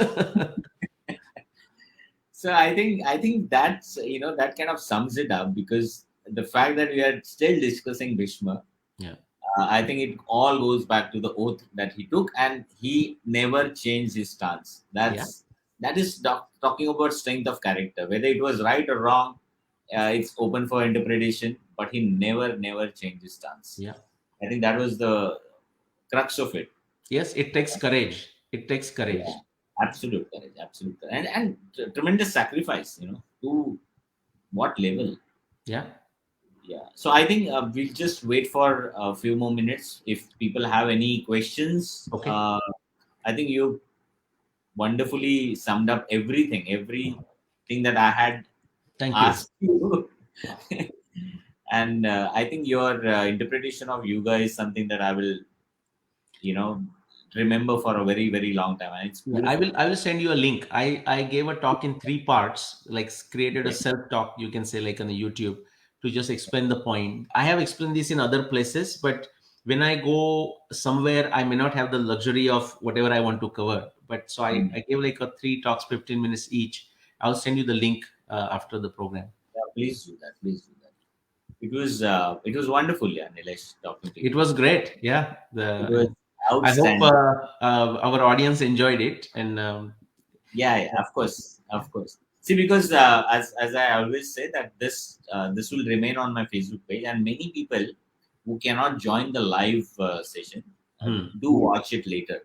So I think that's that kind of sums it up, because the fact that we are still discussing Bhishma, Yeah. I think it all goes back to the oath that he took, and he never changed his stance. Yeah. That is talking about strength of character. Whether it was right or wrong, it's open for interpretation. But he never changed his stance. Yeah. I think that was the crux of it. Yes. It takes courage. It takes Yeah, courage. absolute courage, absolute courage. And tremendous sacrifice. To What level? Yeah. Yeah. So I think we'll just wait for a few more minutes. If people have any questions, Okay. I think you wonderfully summed up everything that I had Thank you. asked you. And I think your interpretation of yoga is something that I will, you know, remember for a very, very long time. And it's Yeah, I beautiful. will. I will send you a link. I gave a talk in three parts, like created a Okay. self talk. You can say like on the YouTube to just explain the point. I have explained this in other places, but when I go somewhere, I may not have the luxury of whatever I want to cover. But so Hmm. I gave like a three talks, 15 minutes each. I'll send you the link after the program. Yeah, please do that. Please do that. It was wonderful, yeah, Nilesh, talking to It you. was great. Yeah. It was I hope outstanding. our audience enjoyed it, and Yeah, yeah, of course, of course. See, because as I always say that this will remain on my Facebook page, and many people who cannot join the live session hmm, do watch it later.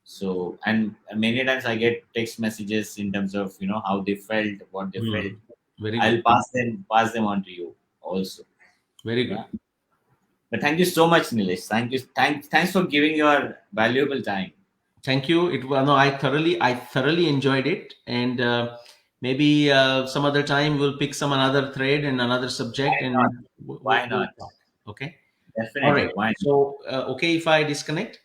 So, and many times I get text messages in terms of how they felt, what they felt. hmm, very I'll good, pass them on to you also. very Yeah. good. But thank you so much, Nilesh. Thank you. Thanks for giving your valuable time. Thank you. It was no, I thoroughly enjoyed it, and maybe some other time we'll pick some another thread and another Why subject, not? and Why we'll not? talk. Okay. All Definitely. right. Why not? So okay, if I disconnect.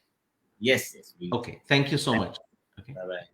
Yes, yes. We Okay. Thank you so much. Okay. Bye bye.